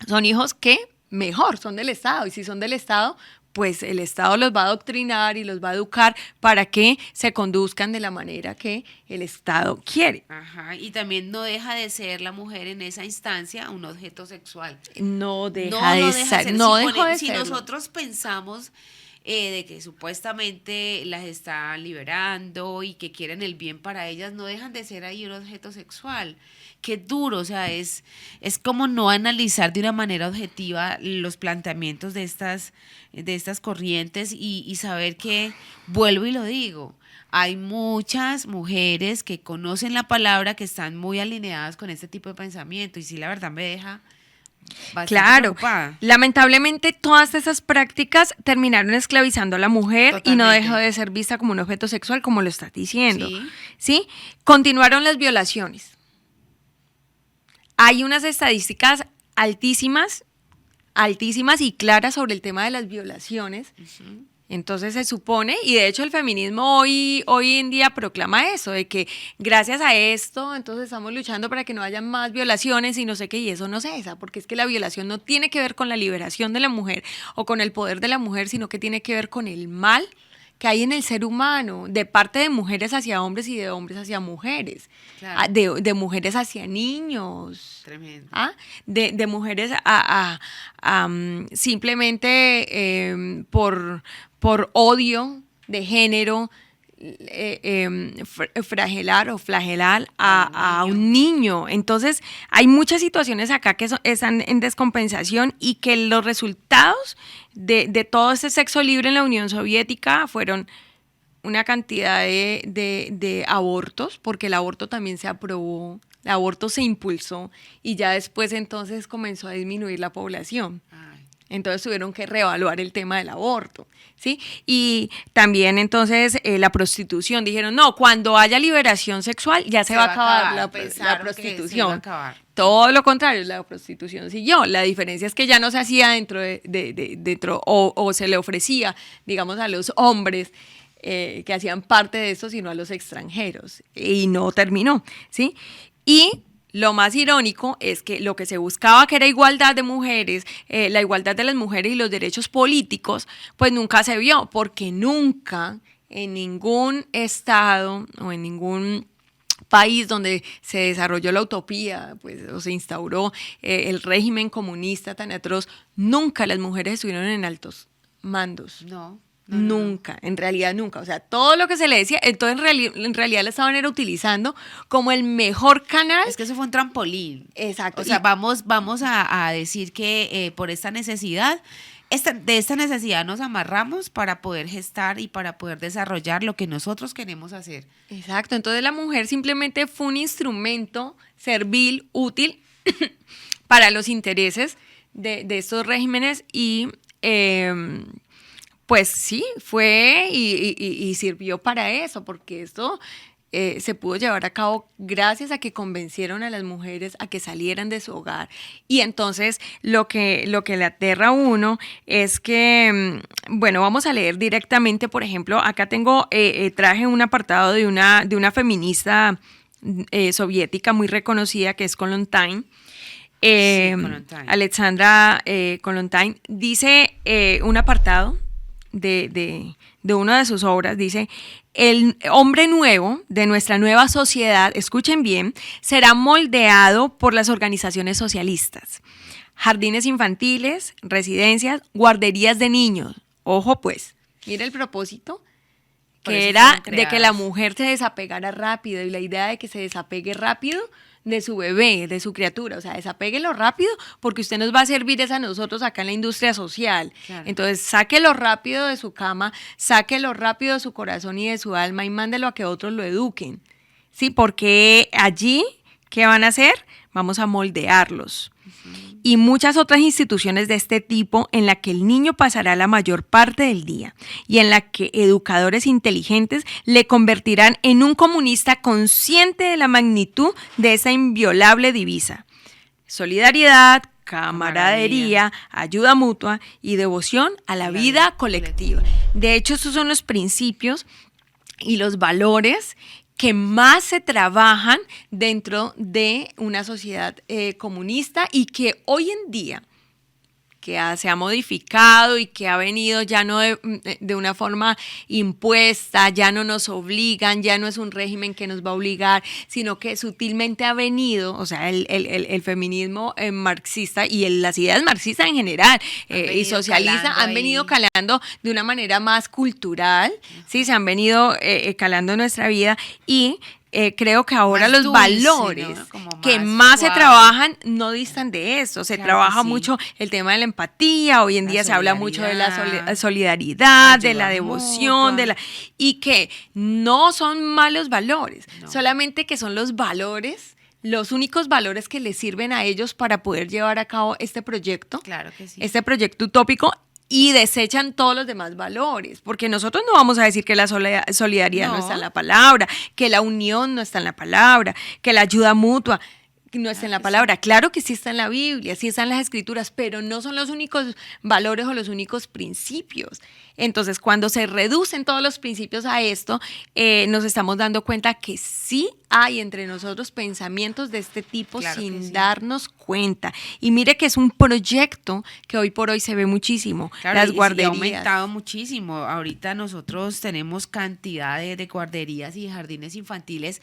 son hijos que mejor son del Estado, y si son del Estado, pues el Estado los va a adoctrinar y los va a educar para que se conduzcan de la manera que el Estado quiere. Ajá, y también no deja de ser la mujer en esa instancia un objeto sexual. No deja de ser. No dejó de si serlo. nosotros pensamos de que supuestamente las están liberando y que quieren el bien para ellas, no dejan de ser ahí un objeto sexual. Qué duro, o sea, es como no analizar de una manera objetiva los planteamientos de estas corrientes y saber que, vuelvo y lo digo, hay muchas mujeres que conocen la palabra, que están muy alineadas con este tipo de pensamiento, y sí, la verdad me deja bastante Claro, preocupada. lamentablemente todas esas prácticas terminaron esclavizando a la mujer. Totalmente. Y no dejó de ser vista como un objeto sexual, como lo estás diciendo. Sí. ¿Sí? Continuaron las violaciones. Hay unas estadísticas altísimas y claras sobre el tema de las violaciones. Uh-huh. Entonces se supone, y de hecho el feminismo hoy en día proclama eso, de que gracias a esto, entonces estamos luchando para que no haya más violaciones y no sé qué, y eso no cesa, porque es que la violación no tiene que ver con la liberación de la mujer o con el poder de la mujer, sino que tiene que ver con el mal que hay en el ser humano, de parte de mujeres hacia hombres y de hombres hacia mujeres, Claro. de mujeres hacia niños. Tremendo. De mujeres simplemente por odio de género, flagelar a un niño. Entonces, hay muchas situaciones acá que están en descompensación, y que los resultados de todo ese sexo libre en la Unión Soviética fueron una cantidad de abortos, porque el aborto también se aprobó, el aborto se impulsó, y ya después entonces comenzó a disminuir la población. Entonces tuvieron que reevaluar el tema del aborto, ¿sí? Y también entonces la prostitución. Dijeron, no, cuando haya liberación sexual ya se va a acabar la prostitución. Se iba a acabar. Todo lo contrario, la prostitución siguió. La diferencia es que ya no se hacía dentro o se le ofrecía, digamos, a los hombres que hacían parte de eso, sino a los extranjeros. Y no terminó, ¿sí? Y lo más irónico es que lo que se buscaba, que era igualdad de mujeres, la igualdad de las mujeres y los derechos políticos, pues nunca se vio, porque nunca en ningún estado o en ningún país donde se desarrolló la utopía, pues, o se instauró el régimen comunista tan atroz, nunca las mujeres estuvieron en altos mandos. No. Nunca, en realidad nunca. O sea, todo lo que se le decía, entonces en realidad la estaban utilizando como el mejor canal. Es que eso fue un trampolín. Exacto. O sea, vamos a decir que por esta necesidad, de esta necesidad nos amarramos para poder gestar y para poder desarrollar lo que nosotros queremos hacer. Exacto. Entonces la mujer simplemente fue un instrumento servil, útil para los intereses de estos regímenes, y pues sí, fue y sirvió para eso, porque esto se pudo llevar a cabo gracias a que convencieron a las mujeres a que salieran de su hogar. Y entonces lo que le aterra a uno es que, bueno, vamos a leer directamente, por ejemplo, acá traje un apartado de una feminista soviética muy reconocida, que es Kollontai. Kollontai. Alexandra Kollontai dice un apartado de una de sus obras, dice: el hombre nuevo de nuestra nueva sociedad, escuchen bien, será moldeado por las organizaciones socialistas, jardines infantiles, residencias, guarderías de niños. Ojo pues, mira el propósito, que era de que la mujer se desapegara rápido, y la idea de que se desapegue rápido de su bebé, de su criatura, o sea, desapéguelo rápido, porque usted nos va a servir a nosotros acá en la industria social. Claro. Entonces, sáquelo rápido de su cama, sáquelo rápido de su corazón y de su alma, y mándelo a que otros lo eduquen, ¿sí? Porque allí, ¿qué van a hacer? Vamos a moldearlos. Y muchas otras instituciones de este tipo, en la que el niño pasará la mayor parte del día, y en la que educadores inteligentes le convertirán en un comunista consciente de la magnitud de esa inviolable divisa: solidaridad, camaradería, ayuda mutua y devoción a la vida colectiva. De hecho, estos son los principios y los valores que más se trabajan dentro de una sociedad comunista y que hoy en día se ha modificado y que ha venido ya no de una forma impuesta, ya no nos obligan, ya no es un régimen que nos va a obligar, sino que sutilmente ha venido, o sea, el feminismo marxista y las ideas marxistas en general y socialistas han venido calando de una manera más cultural, ¿sí? Se han venido calando en nuestra vida y creo que ahora más los dulce, valores, ¿no? Que más se trabajan no distan de esto. Se trabaja mucho el tema de la empatía. Hoy en día se habla mucho de la solidaridad, de la devoción, y que no son malos valores, solamente que son los valores, los únicos valores que les sirven a ellos para poder llevar a cabo este proyecto, claro que sí, este proyecto utópico. Y desechan todos los demás valores, porque nosotros no vamos a decir que la solidaridad no está en la palabra, que la unión no está en la palabra, que la ayuda mutua no está en la palabra. Claro que sí está en la Biblia, sí está en las Escrituras, pero no son los únicos valores o los únicos principios. Entonces, cuando se reducen todos los principios a esto, nos estamos dando cuenta que sí hay entre nosotros pensamientos de este tipo, claro, sin darnos cuenta. Y mire que es un proyecto que hoy por hoy se ve muchísimo. Claro, las guarderías. Ha aumentado muchísimo. Ahorita nosotros tenemos cantidad de guarderías y jardines infantiles.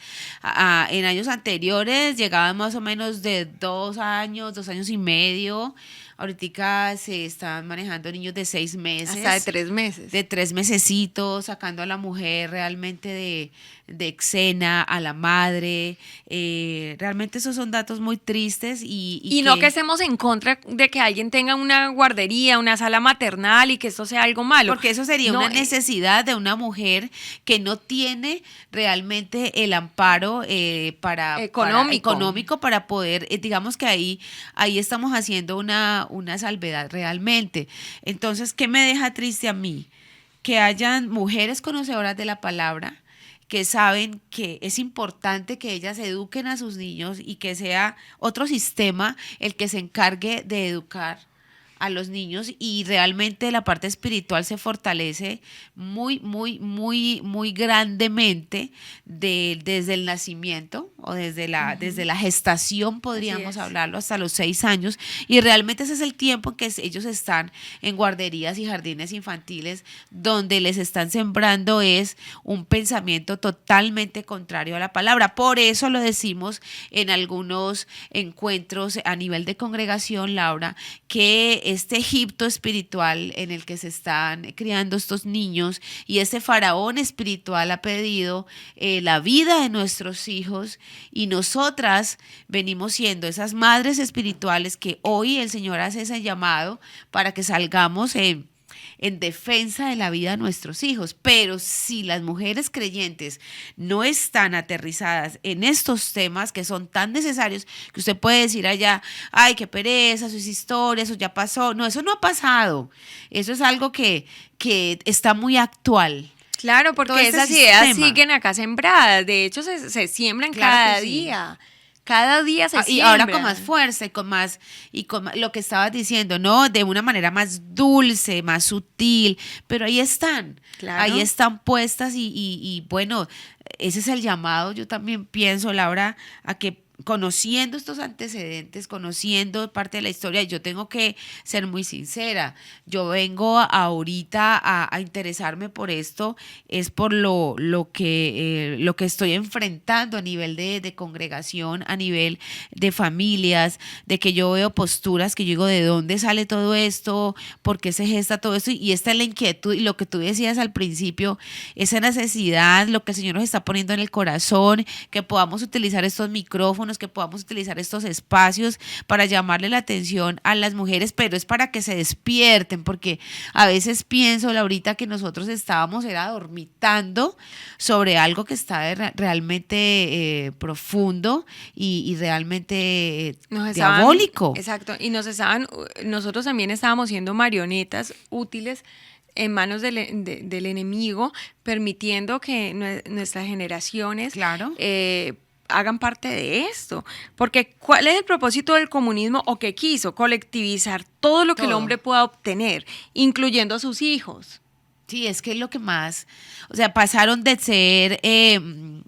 En años anteriores llegaban más o menos de 2 años, 2 años y medio. Ahorita se están manejando niños de 6 meses. Hasta de 3 meses. De 3 mesecitos, sacando a la mujer realmente de escena, a la madre. Realmente esos son datos muy tristes. Y no que estemos en contra de que alguien tenga una guardería, una sala maternal y que esto sea algo malo. Porque eso sería una necesidad de una mujer que no tiene realmente el amparo económico para poder, digamos que ahí estamos haciendo una salvedad realmente. Entonces, ¿qué me deja triste a mí? Que hayan mujeres conocedoras de la palabra, que saben que es importante que ellas eduquen a sus niños y que sea otro sistema el que se encargue de educar a los niños, y realmente la parte espiritual se fortalece muy, muy, muy, muy grandemente desde el nacimiento o desde la gestación, podríamos hablarlo, hasta los 6 años, y realmente ese es el tiempo en que ellos están en guarderías y jardines infantiles, donde les están sembrando es un pensamiento totalmente contrario a la palabra. Por eso lo decimos en algunos encuentros a nivel de congregación, Laura, que este Egipto espiritual en el que se están criando estos niños y este faraón espiritual ha pedido la vida de nuestros hijos, y nosotras venimos siendo esas madres espirituales que hoy el Señor hace ese llamado para que salgamos en defensa de la vida de nuestros hijos. Pero si las mujeres creyentes no están aterrizadas en estos temas que son tan necesarios, que usted puede decir allá, ay, qué pereza, eso es historia, eso ya pasó. No, eso no ha pasado. Eso es algo que está muy actual. Claro, porque esas ideas siguen acá sembradas. De hecho, se siembran cada día. Cada día se siembra. Y ahora con más fuerza y con más lo que estabas diciendo, ¿no? De una manera más dulce, más sutil, pero ahí están. Claro. Ahí están puestas y bueno, ese es el llamado. Yo también pienso, Laura, a que conociendo estos antecedentes, conociendo parte de la historia, yo tengo que ser muy sincera. Yo vengo ahorita a interesarme por esto, es por lo que estoy enfrentando a nivel de congregación, a nivel de familias, de que yo veo posturas que yo digo, ¿de dónde sale todo esto? ¿Por qué se gesta todo esto? Y esta es la inquietud y lo que tú decías al principio, esa necesidad, lo que el Señor nos está poniendo en el corazón, que podamos utilizar estos micrófonos, que podamos utilizar estos espacios para llamarle la atención a las mujeres, pero es para que se despierten, porque a veces pienso, Laurita, que nosotros estábamos dormitando sobre algo que está realmente profundo y realmente diabólico. Exacto, y nosotros también estábamos siendo marionetas útiles en manos del enemigo, permitiendo que nuestras generaciones hagan parte de esto. Porque ¿cuál es el propósito del comunismo o qué quiso? Colectivizar todo lo que el hombre pueda obtener, incluyendo a sus hijos. Sí, es que es lo que más, o sea, pasaron de ser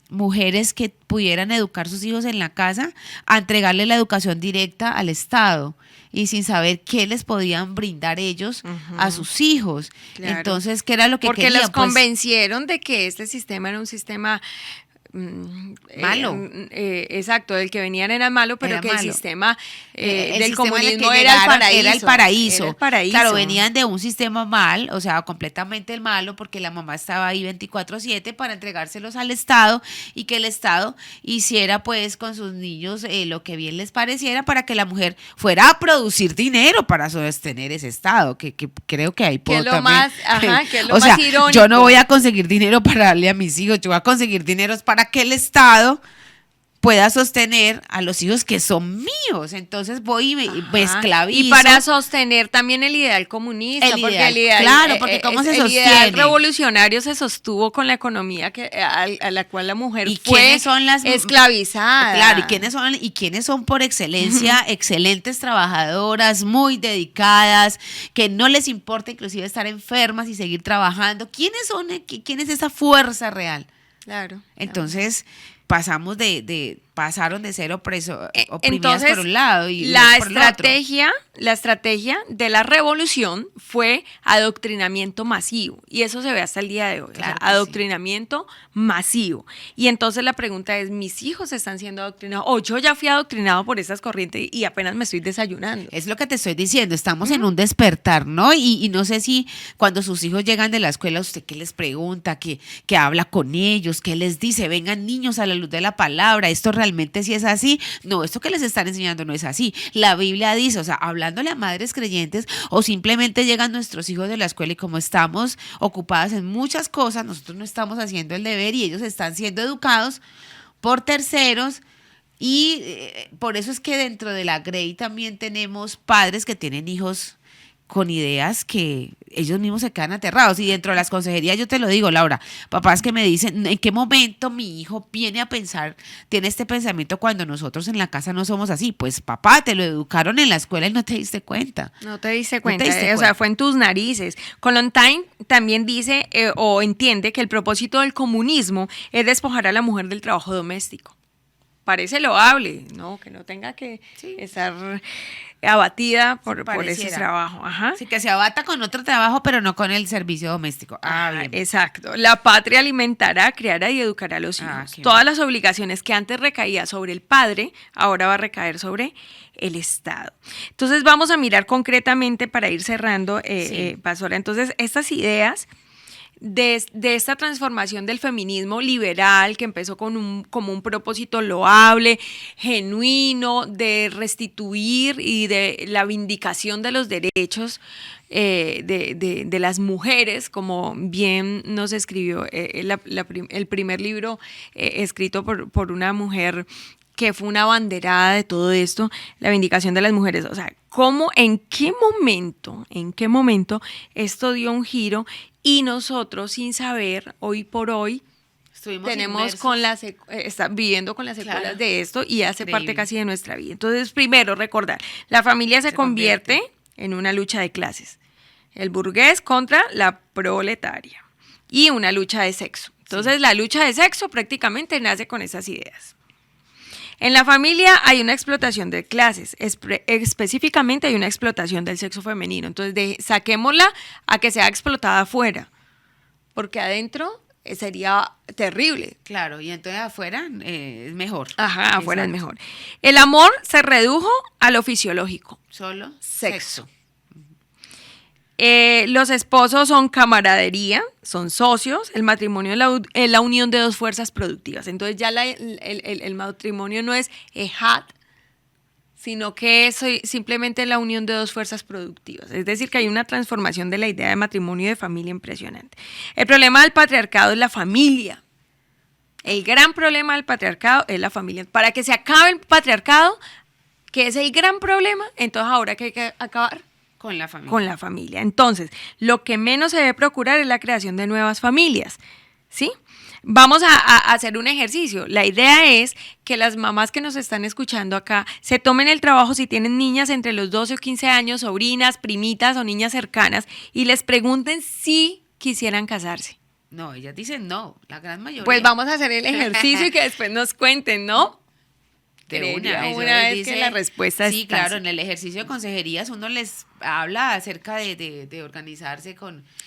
mujeres que pudieran educar sus hijos en la casa a entregarle la educación directa al Estado y sin saber qué les podían brindar ellos a sus hijos. Claro. Entonces, ¿qué era lo que porque querían? Los convencieron de que este sistema era un sistema malo. Exacto, el que venían era malo, pero era que malo. El sistema del sistema comunismo era el paraíso. Era el paraíso. Era el paraíso. Claro, venían de un sistema mal, o sea, completamente el malo, porque la mamá estaba ahí 24/7 para entregárselos al Estado y que el Estado hiciera pues con sus niños lo que bien les pareciera para que la mujer fuera a producir dinero para sostener ese Estado, que creo que ahí puedo que también. Que es lo más irónico. Yo no voy a conseguir dinero para darle a mis hijos, yo voy a conseguir dinero para que el Estado pueda sostener a los hijos que son míos. Entonces voy y me esclavizo. Y para sostener también el ideal comunista. Claro, porque ¿cómo se sostiene? El ideal revolucionario se sostuvo con la economía a la cual la mujer fue esclavizada. Claro, ¿y quiénes son por excelencia? Excelentes trabajadoras, muy dedicadas, que no les importa inclusive estar enfermas y seguir trabajando. ¿Quién es esa fuerza real? Claro. Entonces, pasaron de ser oprimidas entonces, por un lado y la por el otro. La estrategia de la revolución fue adoctrinamiento masivo y eso se ve hasta el día de hoy, claro, adoctrinamiento masivo. Y entonces la pregunta es, ¿mis hijos están siendo adoctrinados o yo ya fui adoctrinado por esas corrientes y apenas me estoy desayunando? Es lo que te estoy diciendo, estamos en un despertar, ¿no? Y no sé si cuando sus hijos llegan de la escuela, ¿usted qué les pregunta? ¿Qué habla con ellos? ¿Qué les dice? Vengan niños a la luz de la palabra, ¿esto realmente sí es así? No, esto que les están enseñando no es así. La Biblia dice, o sea, hablándole a madres creyentes o simplemente llegan nuestros hijos de la escuela y como estamos ocupadas en muchas cosas, nosotros no estamos haciendo el deber y ellos están siendo educados por terceros. Y por eso es que dentro de la Grey también tenemos padres que tienen hijos con ideas que ellos mismos se quedan aterrados. Y dentro de las consejerías yo te lo digo, Laura, papás que me dicen, ¿en qué momento mi hijo viene a pensar, tiene este pensamiento cuando nosotros en la casa no somos así? Pues papá, te lo educaron en la escuela y no te diste cuenta. No te diste cuenta, o sea, fue en tus narices. Kollontai también dice o entiende que el propósito del comunismo es despojar a la mujer del trabajo doméstico. Parece loable, ¿no? Que no tenga que estar abatida por ese trabajo. Ajá. Sí, que se abata con otro trabajo, pero no con el servicio doméstico. Bien. Exacto. La patria alimentará, criará y educará a los hijos. Todas las obligaciones que antes recaían sobre el padre, ahora va a recaer sobre el Estado. Entonces vamos a mirar concretamente para ir cerrando, Pastora. Entonces, estas ideas de esta transformación del feminismo liberal que empezó como un propósito loable, genuino, de restituir y de la vindicación de los derechos de las mujeres, como bien nos escribió el primer libro escrito por una mujer que fue una abanderada de todo esto, la vindicación de las mujeres. O sea, en qué momento esto dio un giro y nosotros sin saber, hoy por hoy, tenemos viviendo con las secuelas de esto y hace parte casi de nuestra vida. Entonces, primero, recordar, la familia se convierte en una lucha de clases. El burgués contra la proletaria y una lucha de sexo. Entonces, la lucha de sexo prácticamente nace con esas ideas. En la familia hay una explotación de clases, específicamente hay una explotación del sexo femenino. Entonces, saquémosla a que sea explotada afuera, porque adentro sería terrible. Claro, y entonces afuera es mejor. Ajá, afuera es mejor. El amor se redujo a lo fisiológico. Solo sexo. Los esposos son camaradería, son socios, el matrimonio es la unión de dos fuerzas productivas. Entonces ya el matrimonio no es ejat, sino que es simplemente la unión de dos fuerzas productivas. Es decir, que hay una transformación de la idea de matrimonio y de familia impresionante. El problema del patriarcado es la familia. El gran problema del patriarcado es la familia. Para que se acabe el patriarcado, que es el gran problema, entonces ahora que hay que acabar con la familia. Con la familia. Entonces, lo que menos se debe procurar es la creación de nuevas familias, ¿sí? vamos a hacer un ejercicio. La idea es que las mamás que nos están escuchando acá se tomen el trabajo, si tienen niñas entre los 12 o 15 años, sobrinas, primitas o niñas cercanas, y les pregunten si quisieran casarse. No, ellas dicen no, la gran mayoría. Pues vamos a hacer el ejercicio y que después nos cuenten, ¿no? De una vez dice, que la respuesta es sí, claro, en el ejercicio de consejerías uno les habla acerca de organizarse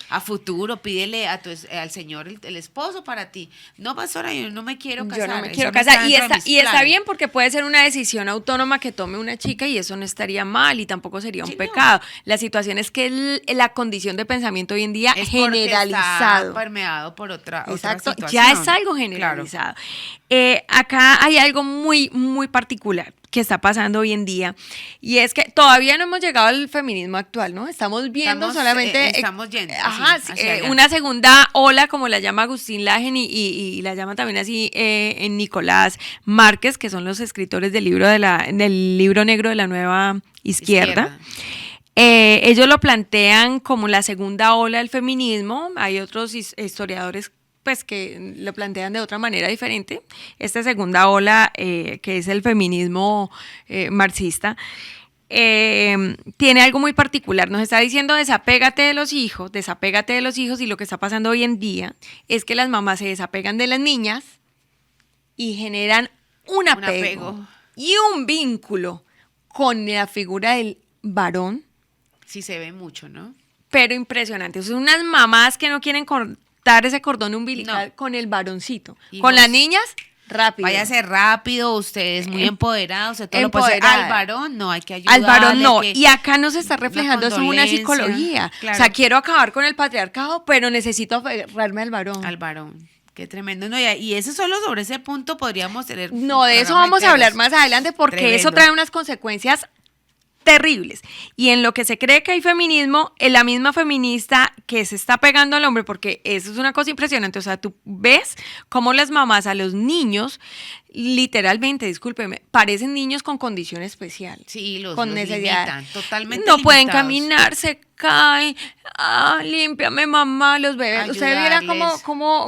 a futuro, pídele al Señor el esposo para ti. No, pastora, yo no me quiero casar. Yo no me quiero casar. Y está bien, porque puede ser una decisión autónoma que tome una chica y eso no estaría mal y tampoco sería un pecado. No. La situación es que la condición de pensamiento hoy en día es generalizado. Está permeado por otra situación. Ya es algo generalizado. Claro. Acá hay algo muy, muy particular que está pasando hoy en día, y es que todavía no hemos llegado al feminismo actual, ¿no? Estamos viendo solamente... estamos yendo. Una segunda ola, como la llama Agustín Lagen y la llama también así en Nicolás Márquez, que son los escritores del libro negro de la nueva izquierda. Ellos lo plantean como la segunda ola del feminismo. Hay otros historiadores pues que lo plantean de otra manera diferente. Esta segunda ola, que es el feminismo marxista, tiene algo muy particular. Nos está diciendo desapégate de los hijos, y lo que está pasando hoy en día es que las mamás se desapegan de las niñas y generan un apego y un vínculo con la figura del varón. Sí, se ve mucho, ¿no? Pero impresionante. Son unas mamás que no quieren cortar ese cordón umbilical con el varoncito. Con las niñas, rápido. Váyase rápido, usted es muy empoderado, usted todo lo puede hacer. Al varón no, hay que ayudarle. Al varón no, y acá no se está reflejando eso en una psicología. Claro. O sea, quiero acabar con el patriarcado, pero necesito aferrarme al varón. Al varón. Qué tremendo. No, y eso solo sobre ese punto podríamos tener... No, de eso vamos a hablar más adelante, porque tremendo. Eso trae unas consecuencias terribles. Y en lo que se cree que hay feminismo, la misma feminista que se está pegando al hombre, porque eso es una cosa impresionante. O sea, tú ves cómo las mamás a los niños, literalmente, discúlpeme, parecen niños con condición especial. Sí, los necesidad. Limitan, totalmente no limitados. Pueden caminar, se caen. Límpiame, mamá, los bebés. Usted viera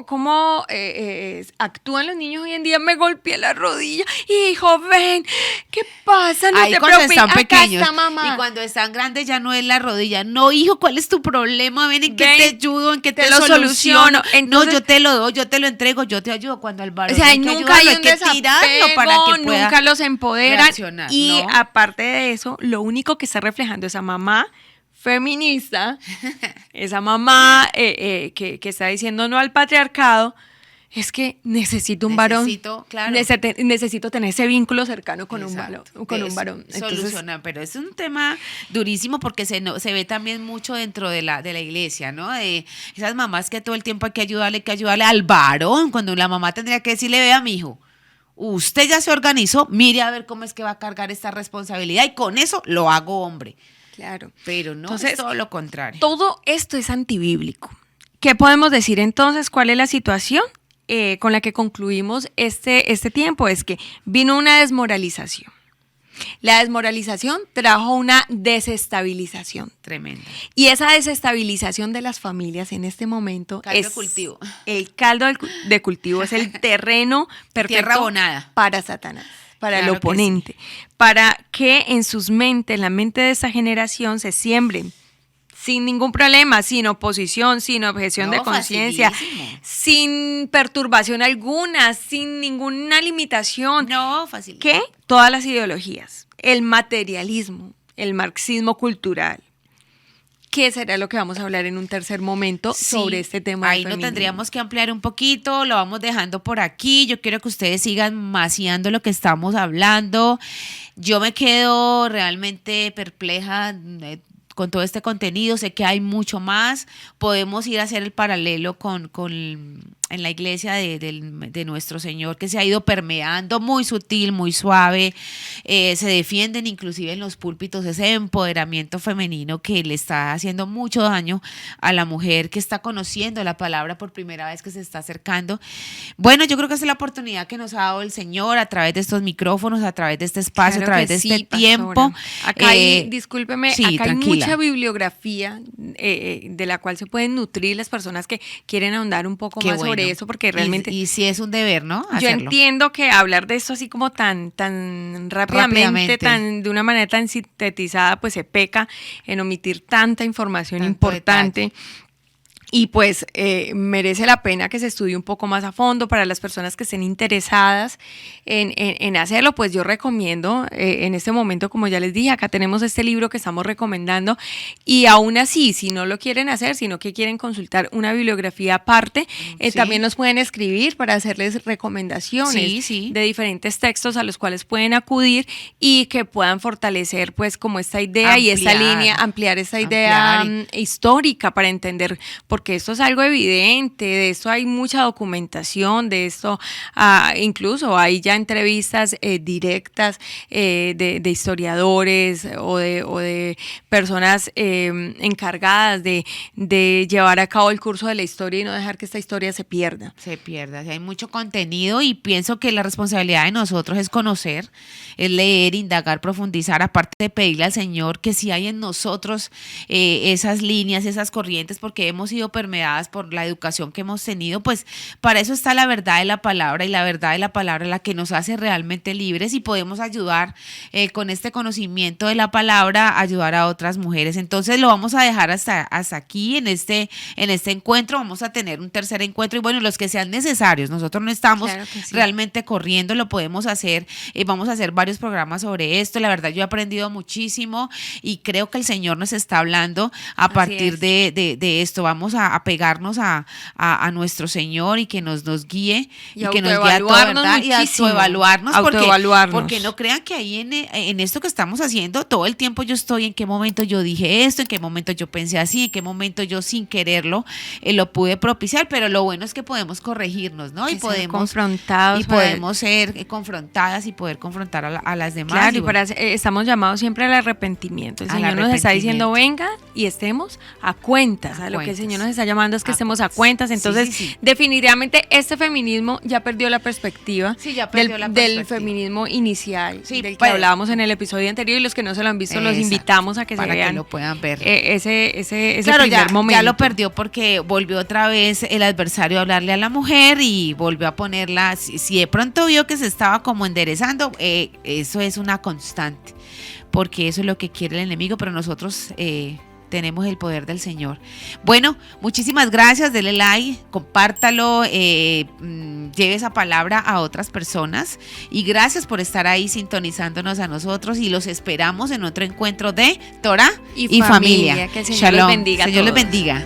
cómo actúan los niños hoy en día. Me golpeé la rodilla. Hijo, ven, ¿qué pasa? No ahí te cuando están pequeños. Acá está, mamá. Y cuando están grandes ya no es la rodilla. No, hijo, ¿cuál es tu problema? Ven, ¿en qué te ayudo? ¿En qué te lo soluciono? Entonces, no, yo te lo doy, yo te lo entrego, yo te ayudo. Cuando al varón hay que nunca ayudarlo, hay que tirarlo para que pueda nunca los empoderan. Reaccionar, y ¿no? aparte de eso, lo único que está reflejando esa mamá feminista, esa mamá que está diciendo no al patriarcado, es que necesito un varón. Claro. Necesito tener ese vínculo cercano con un varón. Solucionar, pero es un tema durísimo porque se ve también mucho dentro de la iglesia, ¿no? De esas mamás que todo el tiempo hay que ayudarle al varón, cuando la mamá tendría que decirle, vea, mijo, usted ya se organizó, mire a ver cómo es que va a cargar esta responsabilidad y con eso lo hago hombre. Claro. Pero no, entonces, es todo lo contrario. Todo esto es antibíblico. ¿Qué podemos decir entonces? ¿Cuál es la situación con la que concluimos este tiempo? Es que vino una desmoralización. La desmoralización trajo una desestabilización. Tremenda. Y esa desestabilización de las familias en este momento caldo de cultivo. El caldo de cultivo es el terreno perfecto para Satanás, para el oponente, para que en sus mentes, en la mente de esta generación se siembren sin ningún problema, sin oposición, sin objeción de conciencia, sin perturbación alguna, sin ninguna limitación. No, fácil. ¿Qué? Todas las ideologías, el materialismo, el marxismo cultural. ¿Qué será lo que vamos a hablar en un tercer momento sobre este tema? Ahí lo tendríamos que ampliar un poquito, lo vamos dejando por aquí. Yo quiero que ustedes sigan maciando lo que estamos hablando. Yo me quedo realmente perpleja con todo este contenido. Sé que hay mucho más. Podemos ir a hacer el paralelo en la iglesia de nuestro Señor, que se ha ido permeando muy sutil, muy suave. Se defienden inclusive en los púlpitos ese empoderamiento femenino que le está haciendo mucho daño a la mujer que está conociendo la palabra por primera vez, que se está acercando. Bueno, yo creo que esa es la oportunidad que nos ha dado el Señor a través de estos micrófonos, a través de este espacio, a través de este tiempo. Acá hay, discúlpeme, sí, acá hay mucha bibliografía de la cual se pueden nutrir las personas que quieren ahondar un poco más sobre sobre eso, porque realmente... Y sí es un deber, ¿no? Yo Hacerlo. entiendo que hablar de esto así como tan rápidamente, de una manera tan sintetizada, pues se peca en omitir tanta información Tanto importante. detalle. Y pues merece la pena que se estudie un poco más a fondo para las personas que estén interesadas en hacerlo. Pues yo recomiendo en este momento, como ya les dije, acá tenemos este libro que estamos recomendando, y aún así, si no lo quieren hacer, sino que quieren consultar una bibliografía aparte, Sí. también nos pueden escribir para hacerles recomendaciones Sí. de diferentes textos a los cuales pueden acudir y que puedan fortalecer pues como esta idea y esta línea, ampliar esta idea histórica para entender, porque esto es algo evidente, de esto hay mucha documentación, de esto incluso hay ya entrevistas directas de historiadores o de personas encargadas de llevar a cabo el curso de la historia y no dejar que esta historia se pierda. Se pierda, hay mucho contenido y pienso que la responsabilidad de nosotros es conocer, es leer, indagar, profundizar, aparte de pedirle al Señor que si hay en nosotros esas líneas, esas corrientes, porque hemos sido permeadas por la educación que hemos tenido, pues para eso está la verdad de la palabra, y la verdad de la palabra es la que nos hace realmente libres, y podemos ayudar con este conocimiento de la palabra, ayudar a otras mujeres. Entonces lo vamos a dejar hasta aquí en este encuentro. Vamos a tener un tercer encuentro y bueno, los que sean necesarios. Nosotros no estamos realmente corriendo, lo podemos hacer. Vamos a hacer varios programas sobre esto. La verdad, yo he aprendido muchísimo y creo que el Señor nos está hablando a partir de esto. Vamos a pegarnos a nuestro Señor y que nos guíe y que nos guíe a toda verdad y autoevaluarnos, porque no crean que ahí en esto que estamos haciendo todo el tiempo yo estoy en qué momento yo dije esto, en qué momento yo pensé así, en qué momento yo sin quererlo lo pude propiciar, pero lo bueno es que podemos corregirnos, ¿no? Y podemos ser confrontadas y poder confrontar a las demás. Claro, y bueno, estamos llamados siempre al arrepentimiento. El Señor nos está diciendo venga y estemos a cuentas. A lo que el Señor nos está llamando es que estemos a cuentas. Entonces, definitivamente este feminismo ya perdió la perspectiva, del feminismo inicial, del que hablábamos en el episodio anterior, y los que no se lo han visto los invitamos a que se vean, que lo puedan ver. Ese claro, primer momento. Ya lo perdió porque volvió otra vez el adversario a hablarle a la mujer y volvió a ponerla, si de pronto vio que se estaba como enderezando, eso es una constante, porque eso es lo que quiere el enemigo, pero nosotros tenemos el poder del Señor. Bueno, muchísimas gracias, dele like, compártalo, lleve esa palabra a otras personas y gracias por estar ahí sintonizándonos a nosotros, y los esperamos en otro encuentro de Torah y familia. Que el Señor los bendiga. Señor les bendiga.